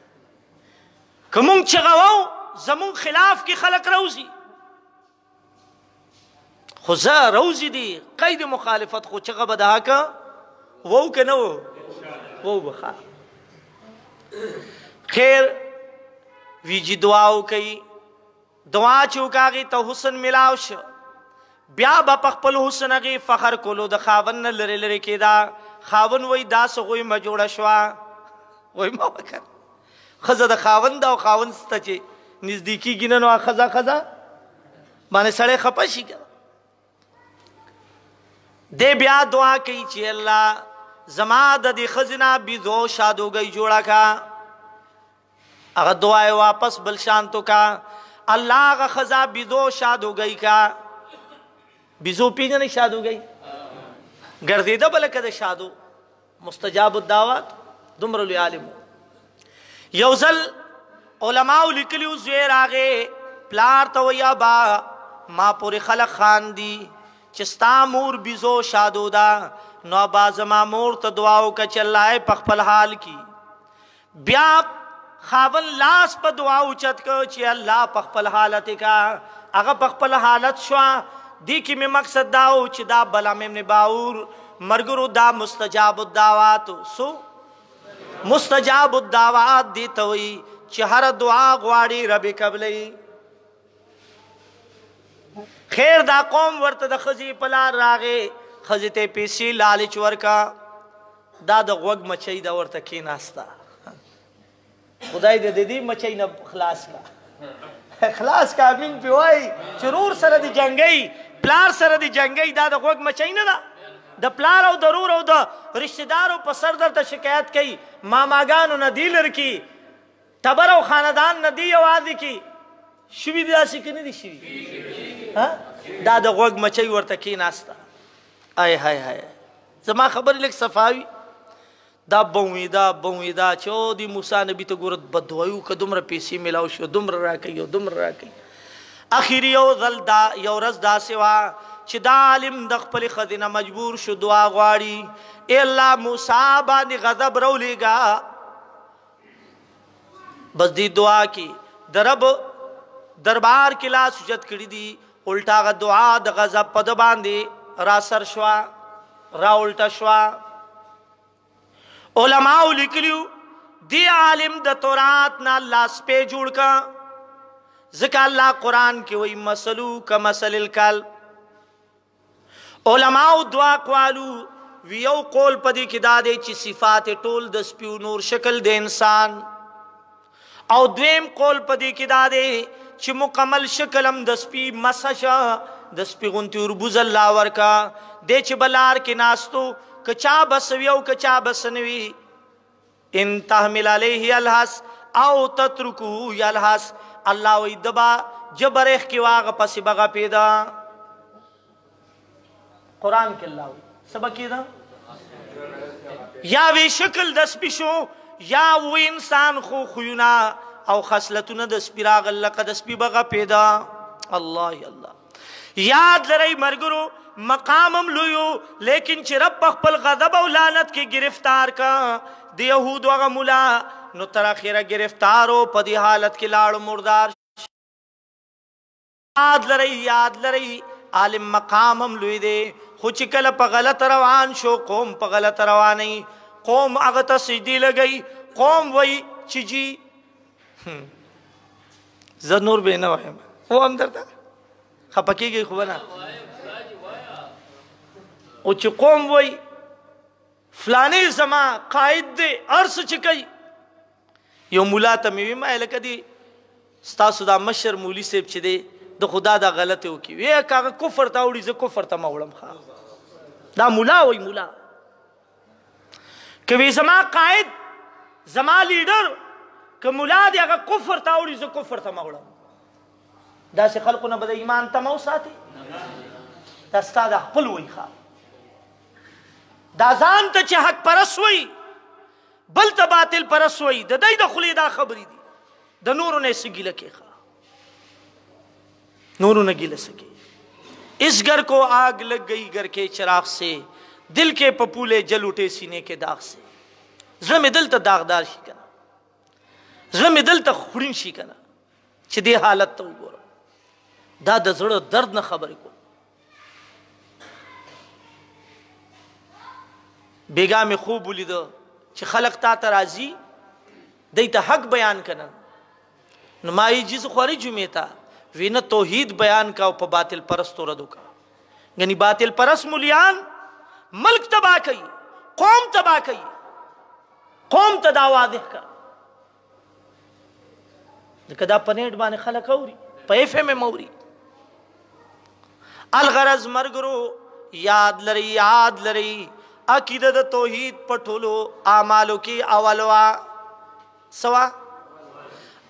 कमुंग चगवो जमुंग खिलाफ की खलक रौजी खुजा रौजी दी कैद मुखालिफत खो चगा बदा का वो के न वो बखा खैर वीजी दुआओ कई दुआ चुका गई तो हुसन मिलावश ब्या बपखपल हुसन गी फखर कोलो द खावन लरे लरे केदा खावन वही दास गोई मजोड़ा शवा वही मवकर खजा द खावन दा खावन सचे नजदीकी गिनन वा खजा खजा माने सड़े खपशी कर दे ब्या दुआ कई ची अल्लाह जमा दी खजना बिजो शादो गई जोड़ा का अगर दुआए वापस बलशांतो का अल्लाह का खजा बिजो शादो गई का बिजो पीने नहीं शादो गई गर्दीदा बल कद शादो मुस्तजाब दावत दुमरुल आलिम यौजल उलमाउ लिखलियो ज़ेर आगे प्लार तो या बा माँ पूरे खलक खान दी चिस्ता मूर बिजो शादोदा नौ बाजमा मोर तो दुआओ का चल्लाए पखपल हाल की ब्या खावन लास पर दुआ उचत को ची अल्लाह पखपल हालत का अगर पखपल हालत शुआ दी की में मकसद दाओ चिदा बला में बाउर मरगुरु दा मुस्तजाब दावात सो मुस्तजाब दावात दी तो हुई चहर दुआ ग्वाड़ी रबी कबलई खैर दा कौम वर्त द खजी पला रागे खजते पेशी लालिच वर का दा द वग मचई दा वर्त की नास्ता खुदाई दे दीदी मचई न खलास का खलास का बिन पे होई जरूर सरदी जंगई प्लार सरदी जंगई दा द वग मचई न दा द प्लार और दरूर और द रिश्तेदारों पर सरदर त शिकायत कई मामागान न दीलर की तबर और खानदान नदी आवाज की सुविधा सिकनी दी शिवी हाँ दा द वग मचई वर्त की नास्ता आय हाय हाय जमा खबर लिख सफावी दा बउदा चौदी मूसा नबी तो गुरत बदवायु का दुमर पेशी मिलाओ शो दुमर राकई आखिर यो रज दा सेवा चिदा आलिम दखपल खदिना मजबूर शो दुआ ग्वाड़ी ए अल्लाह मूसा बानी गजब रौलेगा बस दी दुआ की दरब दरबार किला सुजत कड़ी दी उल्टा का दुआ द गजब पद बांधे रा सर शवा रा उल्टा शवा उलमाउ लिखलियो दी आलिम द तौरात ना अल्लाह पे जुड़ का ज़िक्र अल्लाह कुरान के वही मसलू का मसलिल कल उलमाउ दुआ क्वालू वियो कोल पदी की दादे ची सिफात टोल दस्पियो नूर शक्ल दे इंसान और द्वेम कोल पदी की दादे ची मुकम्मल शक्लम दस्पी मसशा दस्पी गुंती उर्बुज अल्लाह का दे ची बलार के नास्तो कचा बसवियो कचा बसनवी इन तहमिल अलैहि अलहस औ तत्रुकु यलहस अल्लाह वही दबा जबरेख की वाग पसी बगा पैदा कुरान के अल्लाह सबक दा या वे शक्ल दस्पिशो या वो इंसान खो खुयुना औ खसलतुन दस्पिरा गल्ला का दस्पी बगा पैदा अल्लाह अल्लाह याद लरई मरगुरु मकामम लुयो लेकिन चिरब पखपल गजब और लानत की गिरफ्तार का यहूद व मुला नो तरा खीरा गिरफ्तारो पदी हालत की लाड़ मुर्दार याद लरई आलिम मकामम लुई दे खुचिकल प गलत रवान शो कौम प गलत रवानी قوم هغه ته سجدي لګي. قوم وای چې جی زه نور به نه وایم، خو هم درته خفه کېږي خو نه. او چې قوم وای فلانی زما قائد دی هر څه چې کوي. یو مولا ته مې وی ما لکه دی ستاسو دا مشر مولي صاحب چې دی د خدا دا غلطه وکي، وی کاغه کفر ته وړي، زه کفر ته ما وړم. دا مولا وای مولا کوي زما قائد زما لیډر که مولا دی هغه کفر ته وړي، زه کفر ته ما وړم. داسې خلقونه به د ایمان تمه وساتي. دا ستا د خپل وای ښه، دا ځان ته چې حق پرست وای بل ته باطل پرست وای، د دوی د خولې دا خبرې دي. د نورو نه څه ګیله کې ښه، نورو نه ګیله څه کې. اس گھر کو آگ لگ گئی گھر کے چراغ سے، دل کے پپولے جل اٹھے سینے کے داغ سے. زړه مې دلته داغدار شي کنه، زړه مې دلته خورین شي کنه چې دې حالت ته وګورم. دا د زړه درد نه خبرې کوم. بیګا مې خوب ولیده چې خلق تا ته راځي دی ته حق بیان کنه. نو ما یې جز خوري جمعې ته وینه توحید بیان کا او په باطل پرستو ردو کا. یعنی باطل پرست مولیان ملک تباہ کئی، قوم تباہ کئی، قوم ته دا واضح کا. لکه دا پنیټ باندې خلک اوري، په اف ام اوري. الغرض مرګرو یاد لري، یاد لري عقیده د توحید په ټولو اعمالو کې اولوا سوا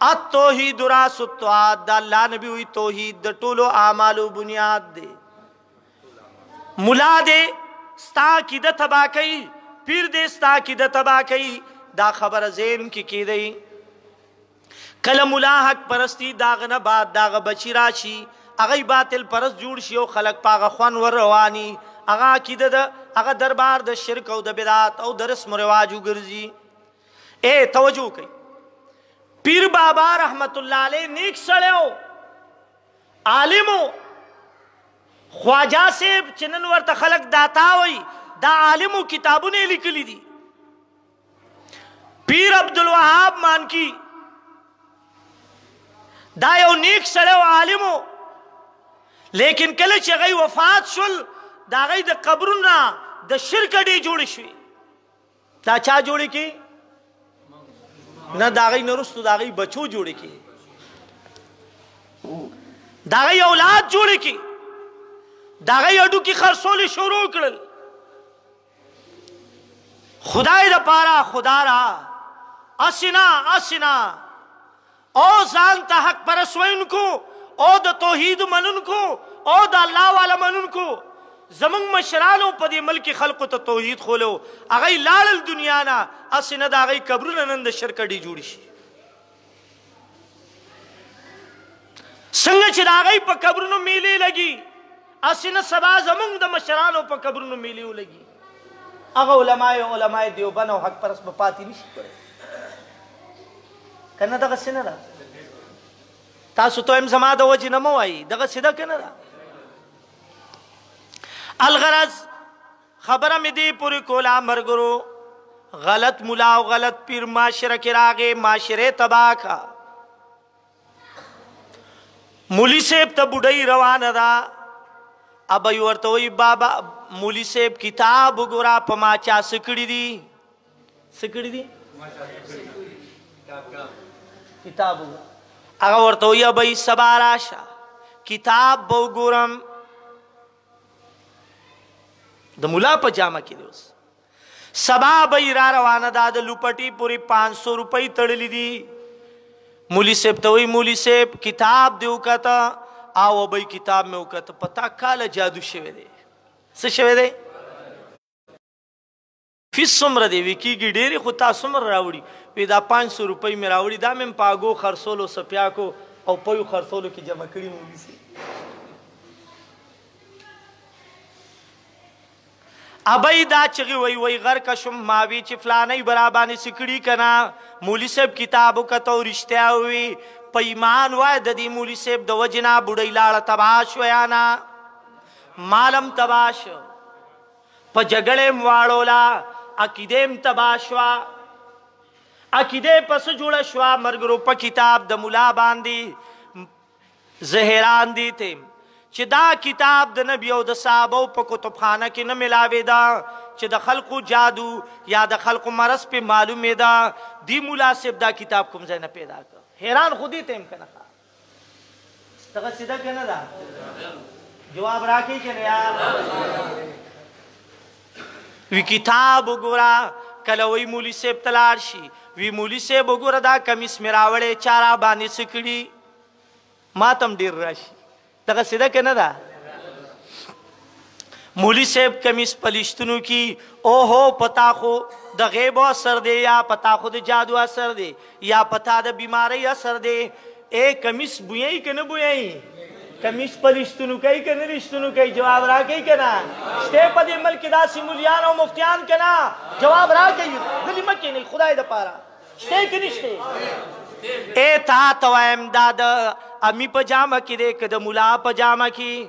التوحید راس الطاعات. دا الله نبی وی توحید د ټولو اعمالو بنیاد دی. مولا دې ستا عقیده تباہ کوي، پیر دې ستا عقیده تباہ کوي. دا خبره ذهن کې کېدی کله مولا حق پرستی داغه نه بعد داغه بچی راشي، هغه باطل پرست جوړ شي او خلق پاغه خوان ور رواني. هغه عقیده د هغه دربار د شرک او د بدعت او د رسم و رواج وګرځي. اے توجه کوي، پیر بابا رحمت الله علیه نیک سړیو، عالمو. خواجه صاحب چې نن ورته خلق داتا وي، دا عالمو کتابونه لیکلي دي. پیر عبدالوهاب مانکی دا یو نیک سړی او عالمو، لیکن کله چې هغوی وفات شول د هغوی د قبرونه د شرک اډې جوړې شوې. دا چا جوړې کړي؟ نه د هغوی نه وروستو د هغوی بچو جوړې کړي، د هغوی اولاد جوړې کړي، د هغوی هډوکي خرڅول شروع کړل. خدای دپاره خدا را اسنا اسنا او ځان ته حق پرست ویونکو او د توحید منونکو او د الله والا منونکو زمونږ مشرانو په دې ملک خلقو ته توحید خولو، هغوی لاړل دنیا نه، هسې نه د هغوی قبرونه نن د شرک اډې جوړې شي. څنګه چې د هغوی په قبرونو میلې لګي، هسې نه سبا زمونږ د مشرانو په قبرونو میلې ولګي. هغه علماء دیوبند او حق پرست به پاتې نشي کړی که نه. دغسې نه ده. تاسو ته هم زما د وجې نه مه وایي، دغسې ده که نه ده. الغرض خبره مې دې پورې کوله مرګرو، غلط ملا او غلط پیر معاشره کې راغې، معاشرې تباه کا. مولي صاحب ته بوډۍ روانه ده، ابی ورته وایي بابا مولي صاحب کتاب وګوره په ما چا څه کړي دي. څه کړي دي؟ کتاب وګوره. هغه ورته وایي ابی سبا راشه کتاب به وګورم. د مولا په جامه کې دی. اوس سبا به را روانه ده، د لوپټي پورې 500 روپۍ تړلې دي. مولي صاحب ته وایي مولي صاحب کتاب دې وکته. او ابی کتاب مې وکته، پتا کاله جادو شوی دی. څه شوی دی؟ فیس څومره دی؟ وی کېږي ډېرې، خو تا څومره راوړي؟ وی دا 500 روپۍ مې راوړي، دا مې په اګو خرڅولو سپیاکو او پیو خرڅولو کې جمع کړي مولي صاحب. ابی دا چغې وی غر که شم، ما وی چې فلانی برا باندې څه کړي که نه. مولي صاحب کتاب وکته او رښتیا ووي. په ایمان وای د دې مولي صاحب د وجې نه بوډۍ لاړه تباه شوه یا نه؟ مالم تباه شو، په جګړې م واړوله، عقیده تبا شوا، عقیده پس جوړ شوا مرګرو په کتاب د مولا باندې زهران دي ته چې دا کتاب د نبی او د صحابه په کتابخانه کې نه ملاوي دا چې د خلقو جادو یا د خلقو مرض په معلومه دا دی مناسب دا کتاب کوم ځای نه پیدا کړ. حیران خودی تم کنه تغه سیده کنه دا جواب راکې کنه یار وی کتاب وګورا کله وی مولوی صاحب تلار شي وی مولوی صاحب وګوره دا کمیس میراوړې چارا باندې سکړي ماتم ډیر راشي دغه سیده کنه دا مولوی صاحب کمیس پلیشتونو کی او هو پتا خو د غیب اثر دی یا پتا خو د جادو اثر دی یا پتا د بیماری اثر دی اے کمیس بوئی کنه بوئی کمیس پلیشتونو کوي کنه رښتونو کوي جواب راکې کنه شته په دې ملک داسې مولیان او مفتیان کنه جواب راکې غلی مکه نه خدای د پاره شته کې نشته اے تا تو امداد امی پجامه کې دې کده مولا پجامه کې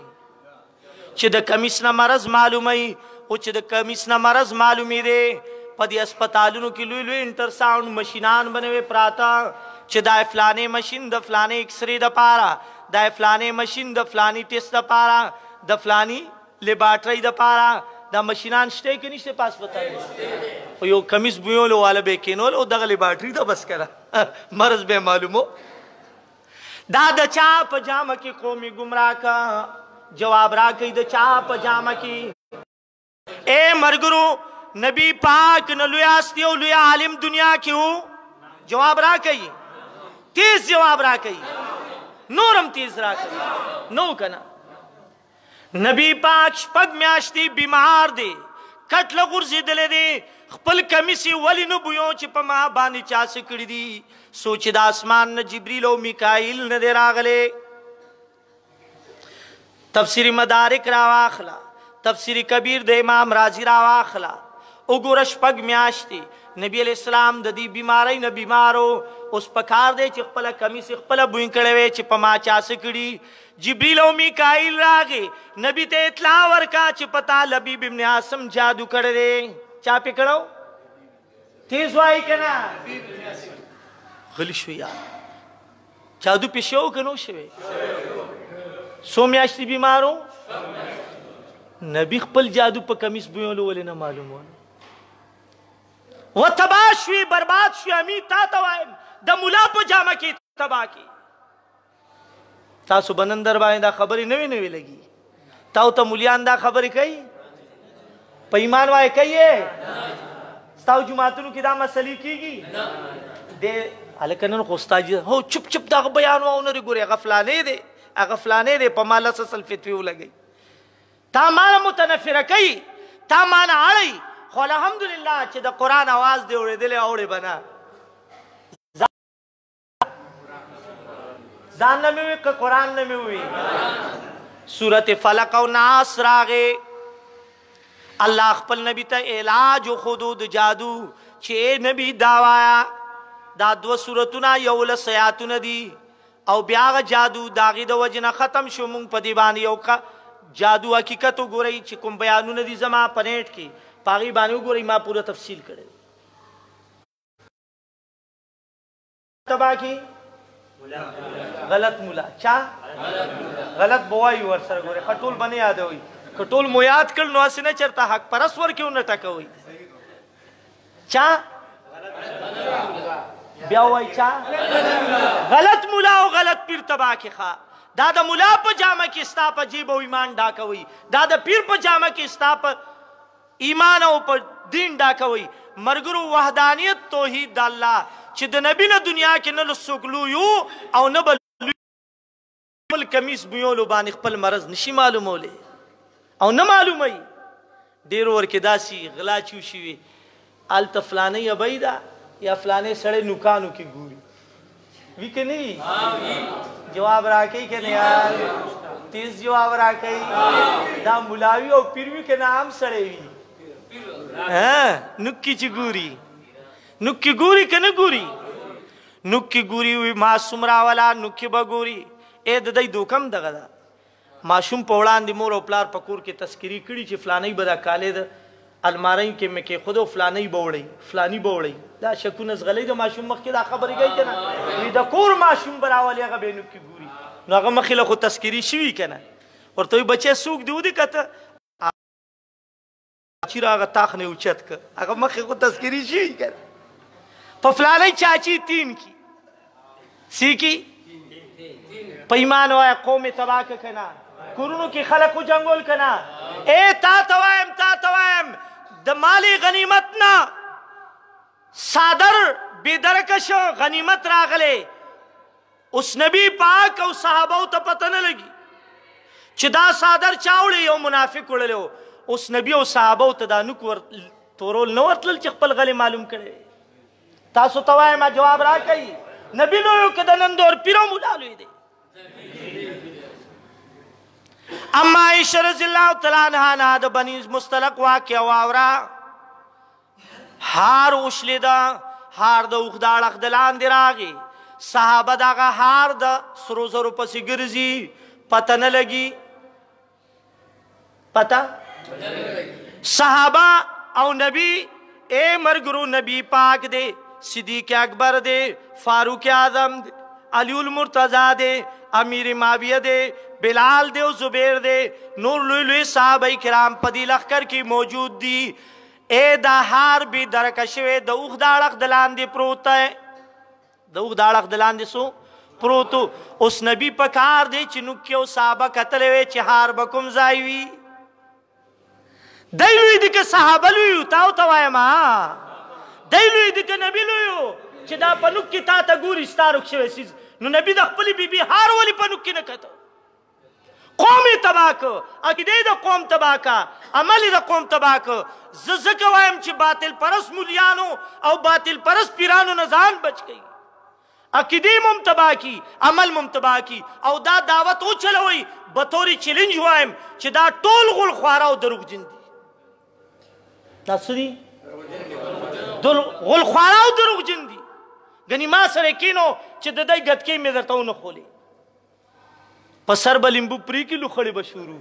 چې د کمیس نه مرز معلومي او چې د کمیس نه مرز معلومي دي په دې هسپتالونو کې لوی لوی انټر ساوند ماشينان بنوي پراتا چې دا فلانه ماشين د فلانه ایکس ری د پاره دا فلانه ماشين د فلاني ټیسټ د پاره د فلاني لیبارټري د پاره دا ماشينان شته کې نشته پاس پتا او یو کمیس بویولو والا به کینول او دغه لیبارټري دا بس کړه مرز به معلومو دا د چا پجامه کې قومي گمراه کا جواب را کوي د چا پجامه کې اے مرګرو نبی پاک نه لوی استی او لوی عالم دنیا کې وو جواب را کوي تیز جواب را کوي نورم تیز را کوي نو کنا نبی پاک شپږ میاشتې بیمار دی کټ له غورځېدلی دی خپل کمیسي ولې نه بویو چې په ما باندې چا څه کړي دي سوچ د اسمان نه جبریل او میکائیل نه دی راغلی تفسیر مدارک را واخلا تفسیر کبیر د امام رازی را واخلا وګوره شپږ میاشتې نبی علیہ السلام د دې بیماری نه بیمارو اوس پکار دی چې خپل کمیس خپل بوین کړي وي چې په ما چا څه کړي جبریل او میکائیل راغی نبی ته اطلاع ورکا چې پتا لبیب ابن عاصم جادو کړی چا پې کړو تیز وای کنه غلی شو یار جادو پې شو که نو شوی څو میاشتې بیمارو نبی خپل جادو په کمیس بویولو ولې نه معلومونه و تباه شوی برباد شوی امی تا ته وایم د ملا په جامه کې تباه کی تاسو بنن در باندې دا خبرې نوې نوې لګي تاو ته مولیان دا خبرې کوي په ایمان وای کوي ستاو جماعتونو کې دا مسلې کیږي د الکنن خو استاد هو چپ چپ دا بیان وونه ګوري غفلانه دي غفلانه دي په مال سسل فتوی ولګي تا مان متنفره کوي تا مان اړي خو الحمدلله چې د قران आवाज دی اورېدلې اورې بنا ځان نه مې ک قران نه مې وي سورته فلق او ناس راغې الله خپل نبی ته علاج او حدود جادو چې نبی داوایا دا دو سورتونه یو له سیاتونه دي او بیا جادو داغي د وجنه ختم شو مونږ په دی باندې یو کا جادو حقیقت وګورئ چې کوم بیانونه دي زما پنيټ کې پاغي باندې وګورئ ما پوره تفصیل کړی تبا کی غلط مولا چا غلط بوای ور سره ګوره خټول باندې یادوي خټول مو یاد کړ نو اسنه چرته حق پرسور کیوں نه ټکوي چا بیا وای چا غلط مولا او غلط پیر تبا کی خا دا د مولا په جامه کې ستا په جیب او ایمان ډاکوي دا د پیر په جامه کې ستا په ایمان او په دین ډاکوي مرګرو وحدانیت توحید د الله چې د نبی نه دنیا کې نه لسوکلو یو او نه بل کمیس بویولو باندې خپل مرض نشي معلوموله او نه معلومي ډیر ورکه داسي غلا چوشي وي ال فلانه یا بيدا یا فلانه سړی نوکانو کې ګوري وی که نه جواب راکې کنه یار تیز جواب راکې دا مولاوی او پیروي که نه عام سړی وي نوکی چې ګوري نوکی ګوري که نه ګوري نوکی ګوري وي معصوم راولا نوکی به ګوري اے د دې دوکم دغه ده ماشوم په وړاندې مور او پلار په کور کې تذکری کړي چې فلانه به دا کالې ده الماری کې مې کې خود فلانی بوړی فلانی بوړی دا شکونه زغلې د ماشوم مخ کې دا خبرې کوي کنه د کور ماشوم براولي هغه بینو کې ګوري نو هغه مخې له خو تذکری شوی کنه ورته بچي سوق دی ودی کته چې راغه تاخ نه اوچت ک هغه مخې خو تذکری شوی کنه په فلانی چاچی تین کی سی کی پیمان وای قوم تباہ کنا کورونو کې خلکو جنگول کنا اے تا توایم د مالی غنیمت نا صادر بیدرکش غنیمت راغله اوس نبی پاک او صحابه ته پته نه لګي چې دا صادر چاوړي یو منافق وړلو اوس نبی او صحابه ته دا نو تورول نو ورتل چې خپل غلی معلوم کړي تاسو توایم جواب راکړي نبی نو یو کده نن دور پیرو مولا لوی دی اما عائشہ رضی اللہ تعالی عنہا نه د بنی مستلق واقع واورا هار اوشلیدا هار د اوخداړه دلان دی راغي صحابه دغه هار د سرو زرو پسې ګرځي پته نه لګي پته صحابه او نبی اے مرګرو نبی پاک دے صدیق اکبر دے فاروق اعظم علی المرتضی دے امیر معاویہ دے بلال دے و زبیر دے نور لوی لوی صحابہ کرام پدی لخکر کی موجود دی اے دا ہار بھی درکشوے دا اوخ داڑک دلان دی پروتا ہے دا اوخ داڑک دلان دی سو پروتو اس نبی پکار دے چنکیو صحابہ قتلوے چی ہار بکم زائیوی دی لوی دی که صحابہ لویو تاو توائی ما دی لوی دی که نبی لویو چی دا پنک کی تا تا گوری ستارک شوے سیز نو نبی دا خپلی بی بی ہار والی پنک کی نکتا قومی تباک عقیده دا قوم تباک عملی دا قوم تباک ززک وایم چی باطل پرس مولیانو او باطل پرس پیرانو نزان بچ گئی عقیده ممتباکی عمل ممتباکی او دا دعوت او چلوئی بطوری چلنج وایم چی دا ټول غل خوارا او دروغ جن دی دا سدی غل خوارا او دروغ جن دی گنی ما سره کینو چی ددائی گدکی میں درتاو نخولی پسر بلنبو پری کی لخڑی بشورو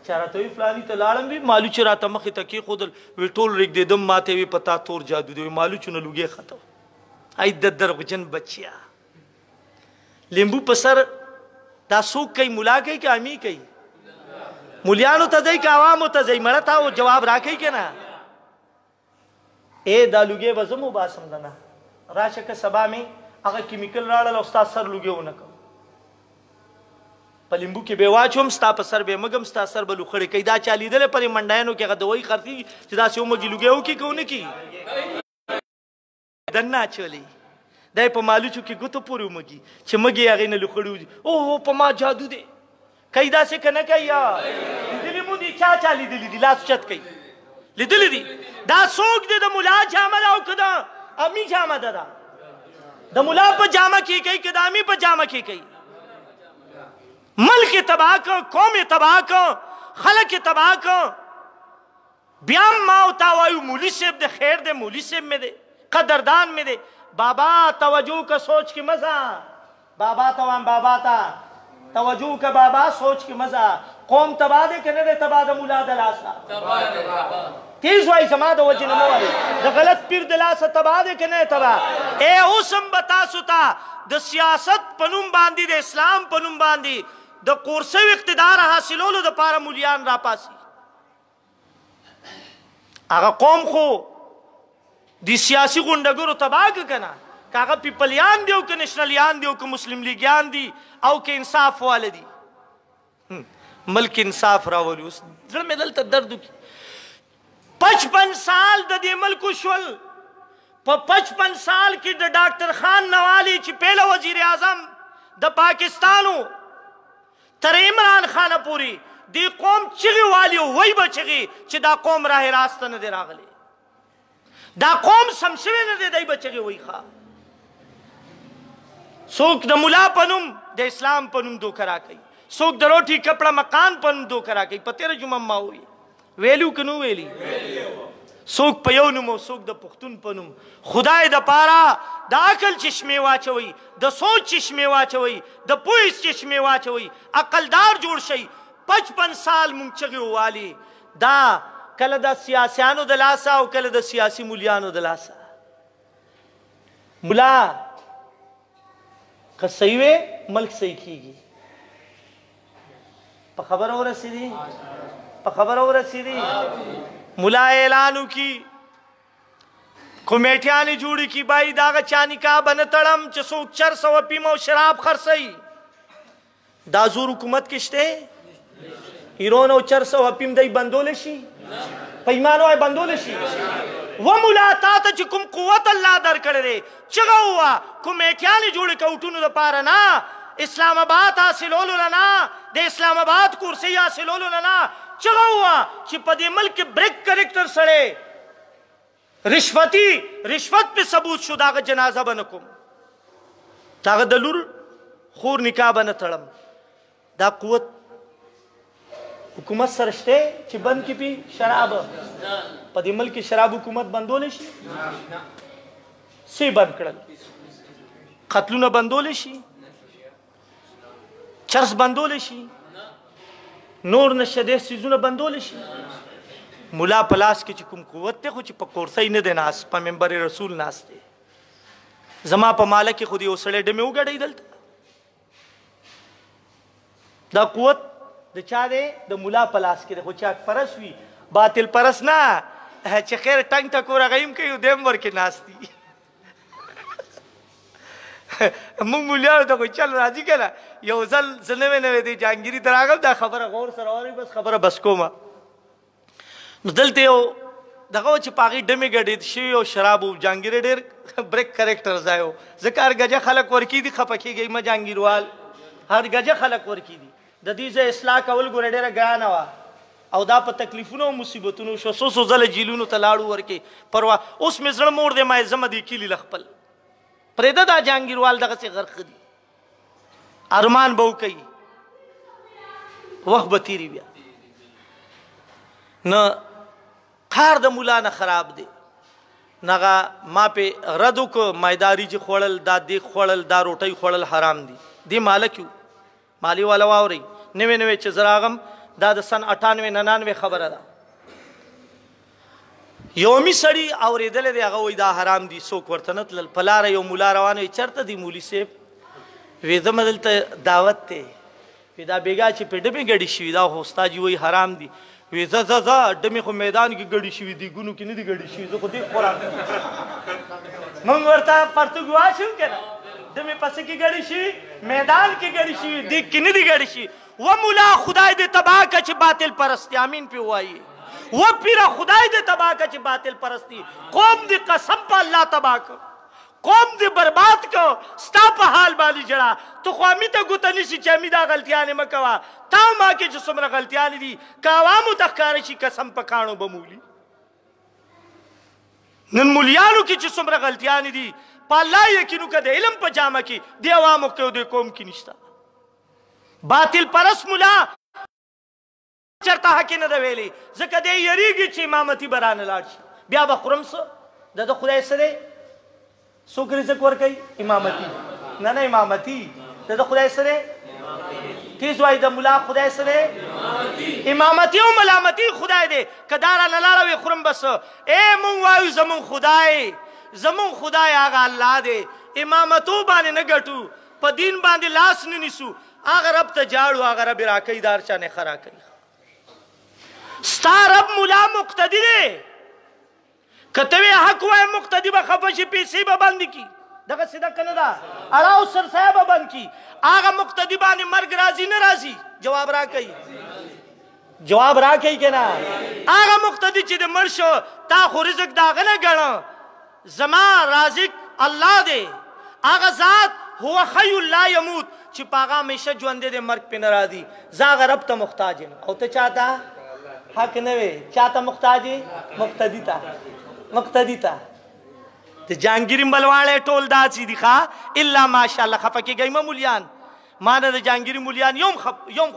چارتوی فلانی تا لارم بھی مالو چی راتا مخی تکی خودل وی ٹول رک دے دم ماتے وی پتا تور جادو دے وی مالو چونا لوگے خطو ای ددر غجن بچیا لنبو پسر دا سوک کئی ملا کئی کہ امی کئی مولیانو تزئی کہ عوامو تزئی مرتا وہ جواب را کئی کہ نا اے دا لوگے وزمو باسم دنا راشک سبا میں اگر کیمیکل راڑل استاد سر لوگے اونکو پلمبو کې به واچوم ستا په سر به مګم ستا سر به لوخړې کوي دا چا لیدلې پرې منډایانو کې هغه دوی خرڅي چې داسې ومږي لوګې وکړي که ونه کړي دننه اچولی دی په مالوچو کې ګوتو پورې ومږي چې مږې هغې نه لوخړې وځي او په ما جادو دی کوي داسې که نه کوي لیدلي مو دي چا چا لیدلي دي لاس چت کوي لیدلي دي دا څوک دی د ملا جامه ده او که د امي جامه ده د ملا په جامه کې کوي که د امي په جامه کې کوي ملک تباہ کو قوم تباہ کو خلق تباہ کو بیام ماو تاوائیو مولی سیب دے خیر دے مولی سیب میں دے قدردان میں دے بابا توجہ کا سوچ کی مزہ بابا توان بابا تا توجہ کا بابا سوچ کی مزہ قوم تباہ دے کنے دے تباہ دے مولا دلاسا تیز وائی سما دا وجہ نمواری دا غلط پیر دلاسا تباہ دے کنے تباہ اے حسن بتا ستا دا سیاست پنوم باندی دا اسلام پنوم باندی د قرصو اقتدار حاصلولو د پاره مولیان را پاسی هغه قوم خو د سیاسی غونډګرو تباہ کنا کاغه پیپلیان دی او که نشنلیان دی او که مسلم لیگیان دی او که انصاف والے دی ملک انصاف راولي اوس زړه مې دلته درد وکړي 55 سال د دې ملک شول په 55 سال کې د ډاکټر خان نوالی چې پهله وزیر اعظم د پاکستانو تر عمران خان پوری دی قوم چغی والی وی بچغی چې دا قوم راه راست نه دی راغلی دا قوم سمشوی نه دی دی بچغی وی خوا سوک د ملا پنم د اسلام پنم دو کرا کئی سوک د روٹی کپڑا مکان پنم دو کرا کئی پتیر جمعہ ماوی ویلو کنو ویلی سوک پیو نمو سوک د پختون پنم خدای د پارا د عقل چشمه واچوي د سوچ چشمه واچوي د پوهې چشمه واچوي عقلدار جوړ شي 55 سال مونږ چغي والی دا کله د سیاسیانو د لاسه او کله د سیاسي مولیانو د لاسه. ملا که صحیح وي ملک صحیح کیږي. په خبره ورسېدي په خبره ورسېدي. ملا اعلان وکړي کمیټیانې جوړې کړي بای دغه چا نکاح به نه تړم چې څوک چرس او افیم او شراب خرڅوي. دا زور حکومت کې شته؟ هیرون او چرس او افیم دی بندولی شي؟ په ایمان وایه بندولی شي؟ و ملا تا ته چې کوم قوت الله درکړی دی چغه ووه کمیټیانې جوړې کړه اوټونو دپاره نه، اسلام آباد حاصلولو نه نه، د اسلام آباد کورسۍ حاصلولو نه نه، چغه ووه چې په دې ملک کې بریک کریکټر سړی رشوت پہ ثبوت شو داغه جنازه به نه کوم، داغه د لور خور نکاح به نه تړم. دا قوت حکومت سره شته چې بند کړي پی شراب؟ په دې ملک کې شراب حکومت بندولی شي؟ سی بند کړل. قتلونه بندولی شي؟ چرس بندولی شي؟ نور نشده سیزونه بندولی شي؟ ملا پلاس کې چې کوم قوت دی خو چې په کورسۍ نه دی ناست، په منبر رسول ناست دی. زما په ماله کې خو دې یو سړی ډمې وګډوي دلته. دا قوت د چا دی؟ د ملا پلاس کې دی. خو چاک پرست وي باطل پرست نه چې خیر ټنګ ټکور هغه هم کوي دیم ورکې ناست دي. موږ مولیانو ته خو چل راځي که نه یو ځل زه نوی دی جهانګیري ته راغلم دا خبره غور سره واورئ بس خبره بس کومه. نو دلته یو دغه و چې په هغې ډمې ګډېد شوي او شراب و. جهانګیر ډېر بریک کرکټر ځای و ځکه هر ګجه خلک ورکي دي خفه کېږئ مه جهانګیروال هر ګجه خلک ورکي دي. د دې ځای اصلاح کول ګوره ډېره ګرانه وه او دا په تکلیفونو او مصیبتونو شو. څو ځله جیلونو ته لاړو ورکې پروا اوس مې زړه مور دی ما یې ځمه دې کلي له خپل پرېږده دا جهانګیروال دغسې غرق دي. ارمان به وکوي وخت به تېري بیا نه کار د مولا نه خراب دی. نغه ما پې رد وکړه مایداري چې خوړل دا دیګ خوړل دا روټۍ خوړل حرام دي. دې مالک یو مالی والا واورئ نوې چې زه راغم دا د سن 98-99 خبره ده. یومي سړي اورېدلی دی هغه وایي دا حرام دي څوک ورته نه تلل. په لاره یو ملا روان وي چېرته دی مولي صاحب؟ وی زما دلته دعوت دی. وی دا بېګا چې پې ډبې ګډې شوي دا خو استاد جي وایي حرام دي. وی ځه ډمې خو میدان کې ګډې شوي دیګونو کې نه دي ګډې شوي زه خو دیګ خوراک موږ ورته پرتوګ واچو که نه ډمې پسې کې ګډې شوي میدان کې ګډې شوي دیګ کې نه دي ګډې شوي. و مولا خدای دې تباه که چې باطل پرستی امین پې ووایي. و پیره خدای دې تباه که چې باطل پرستی قوم دې قسم په الله تباه که قوم دې برباد که ستا په حال باندې جړه تو خو امي ته ګوته نیسي چې امي دا غلطیانې مه کوه تا ما کې چې څومره غلطیانې دي که عوامو ته ښکاره شي قسم په کاڼو به مولي. نن مولیانو کې چې څومره غلطیانې دي په الله یقین وکړه د علم په جامه کې د عوامو کې او د قوم کې نشته. باطل پرست مولا چرته حق نه ده ویلی ځکه دی یریږي چې امامتي به رانه لاړ شي بیا به خورم څه د ده خدای څه دی څوک رزق ورکوي؟ امامتي نه امامتي د ده خدای څه دی؟ تیز وایي د ملا خدای څه دی؟ امامتي او ملامتي خدای دی. که دا رانه لاړه وي خورم به څه. مونږ وایو زمونږ خدای هغه الله دی. امامتو باندې نه ګټو په دین باندې لاس نه نیسو هغه رب ته جاړو هغه رب یې راکوي دا هر چا نه ښه راکوي. ستا رب ملا مقتدي دی که ته وې حق وایې مقتدي به خفه شي پیسې به بند کړي دغسې ده که نه ده اړاو سرسایه به بند کړي. هغه مقتدي باندې مرګ راځي نه راځي؟ جواب راکوي که نه؟ هغه مقتدي چې د مړ شو تا خو رزق د هغه نه ګڼه زما رازق الله دی. هغه ذات هو حی لا یموت چې په هغه همیشه ژوندی دی مرګ پې نه راځي. زه هغه رب ته محتاج یم او ته چا ته حق نه وې چا ته محتاج یې؟ مقتدي ته. د جهانګیري ملواړی ټول داسې دي ښه الا ماشاءالله خفه کېږئ مه مولیان ما نه د جهانګیري مولیان یوم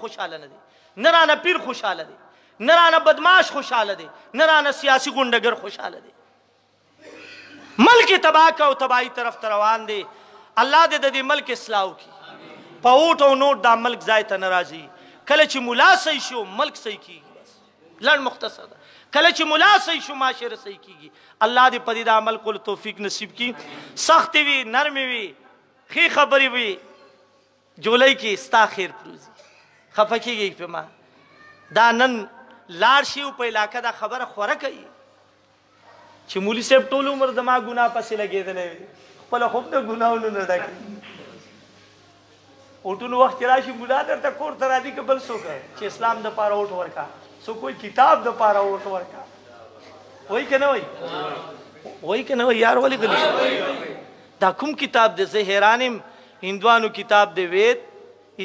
خوشحاله نه دی نه رانه پیر خوشحاله دی نه رانه بدماش خوشحاله دی نه رانه سیاسي غونډګر خوشحاله دی. ملک تباه که او تباهی طرف ته روان دی. الله دې د دې ملک اصلاح وکړي په اوټ او نوټ دا ملک ځای ته نه راځي. کله چې ملا صحیح شو ملک صحیح کېږي. بس لنډ مختصر ده کله چې ملا صحیح شو معاشره صحیح کیږي. الله دې په دې د عمل کولو توفیق نصیب کړي. سخت وي نرم وي ښې خبرې وي جولای کې ستا خیر پروزي. خفه کېږي په ما دا نن لاړ شي او په علاقه دا خبره خوره کوي چې مولوي صاحب ټول عمر زما ګناه پسې لګېدلی وي خپله خوب د ګناهونو نه ډک اوټونو وخت چې راشي ملا درته کور ته راځي که بل څوک چې اسلام دپاره اوټ ورکا سو کوئی کتاب دپاره اوټ ورکا وایي که نه وایي که نه وایي یار ولې غلی شو دا کوم کتاب دی زه حیران یم هندوانو کتاب دی وید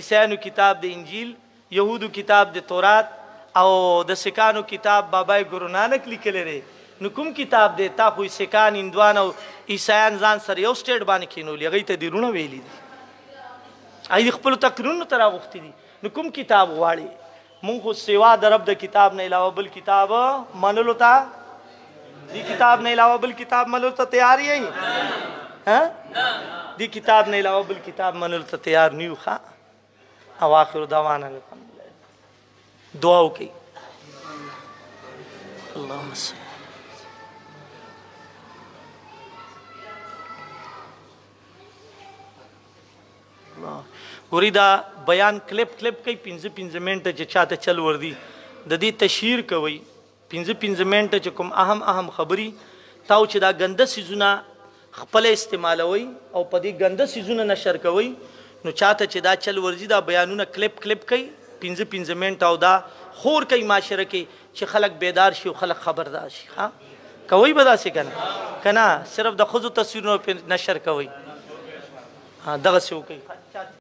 عیسیانو کتاب دی انجیل یهودو کتاب دی تورات او د سکانو کتاب بابای ګورو نانک لیکلی دی نو کوم کتاب دی تا خو سکان هندوان او عیسیان ځان سره یو سټیټ باندې کښېنولي هغوی ته دې رونه ویلي دي هغوی د خپلو تقریرونو ته راغوښتي دي نو کوم کتاب غواړي مونږ خو سوا د رب د کتاب نه علاوه بل کتاب منلو ته دې کتاب نه علاوه بل کتاب منلو ته تیار یې دې کتاب نه علاوه بل کتاب منلو ته تیار نه یو ښه او آخر دعوانا الحمدلله دعا وکړئ اللهم صل ګورې دا بیان کلپ کوي 5 منټه چې چاته چل وردي د دې تشهیر کوئ 5 منټه چې کوم اهم خبري تاو چې دا ګنده سیزونه خپل استعمالوي او په دې ګنده سیزونه نشر کوي نو چاته چې دا چل ورځي دا بیانونه کلپ کوي 5 منټه او دا خور کوي معاشره کې چې خلک بیدار شي او خلک خبردار شي ها کوي به داسې کنه صرف د ښځو تصویرونه نشر کوي ها دغسې وکړئ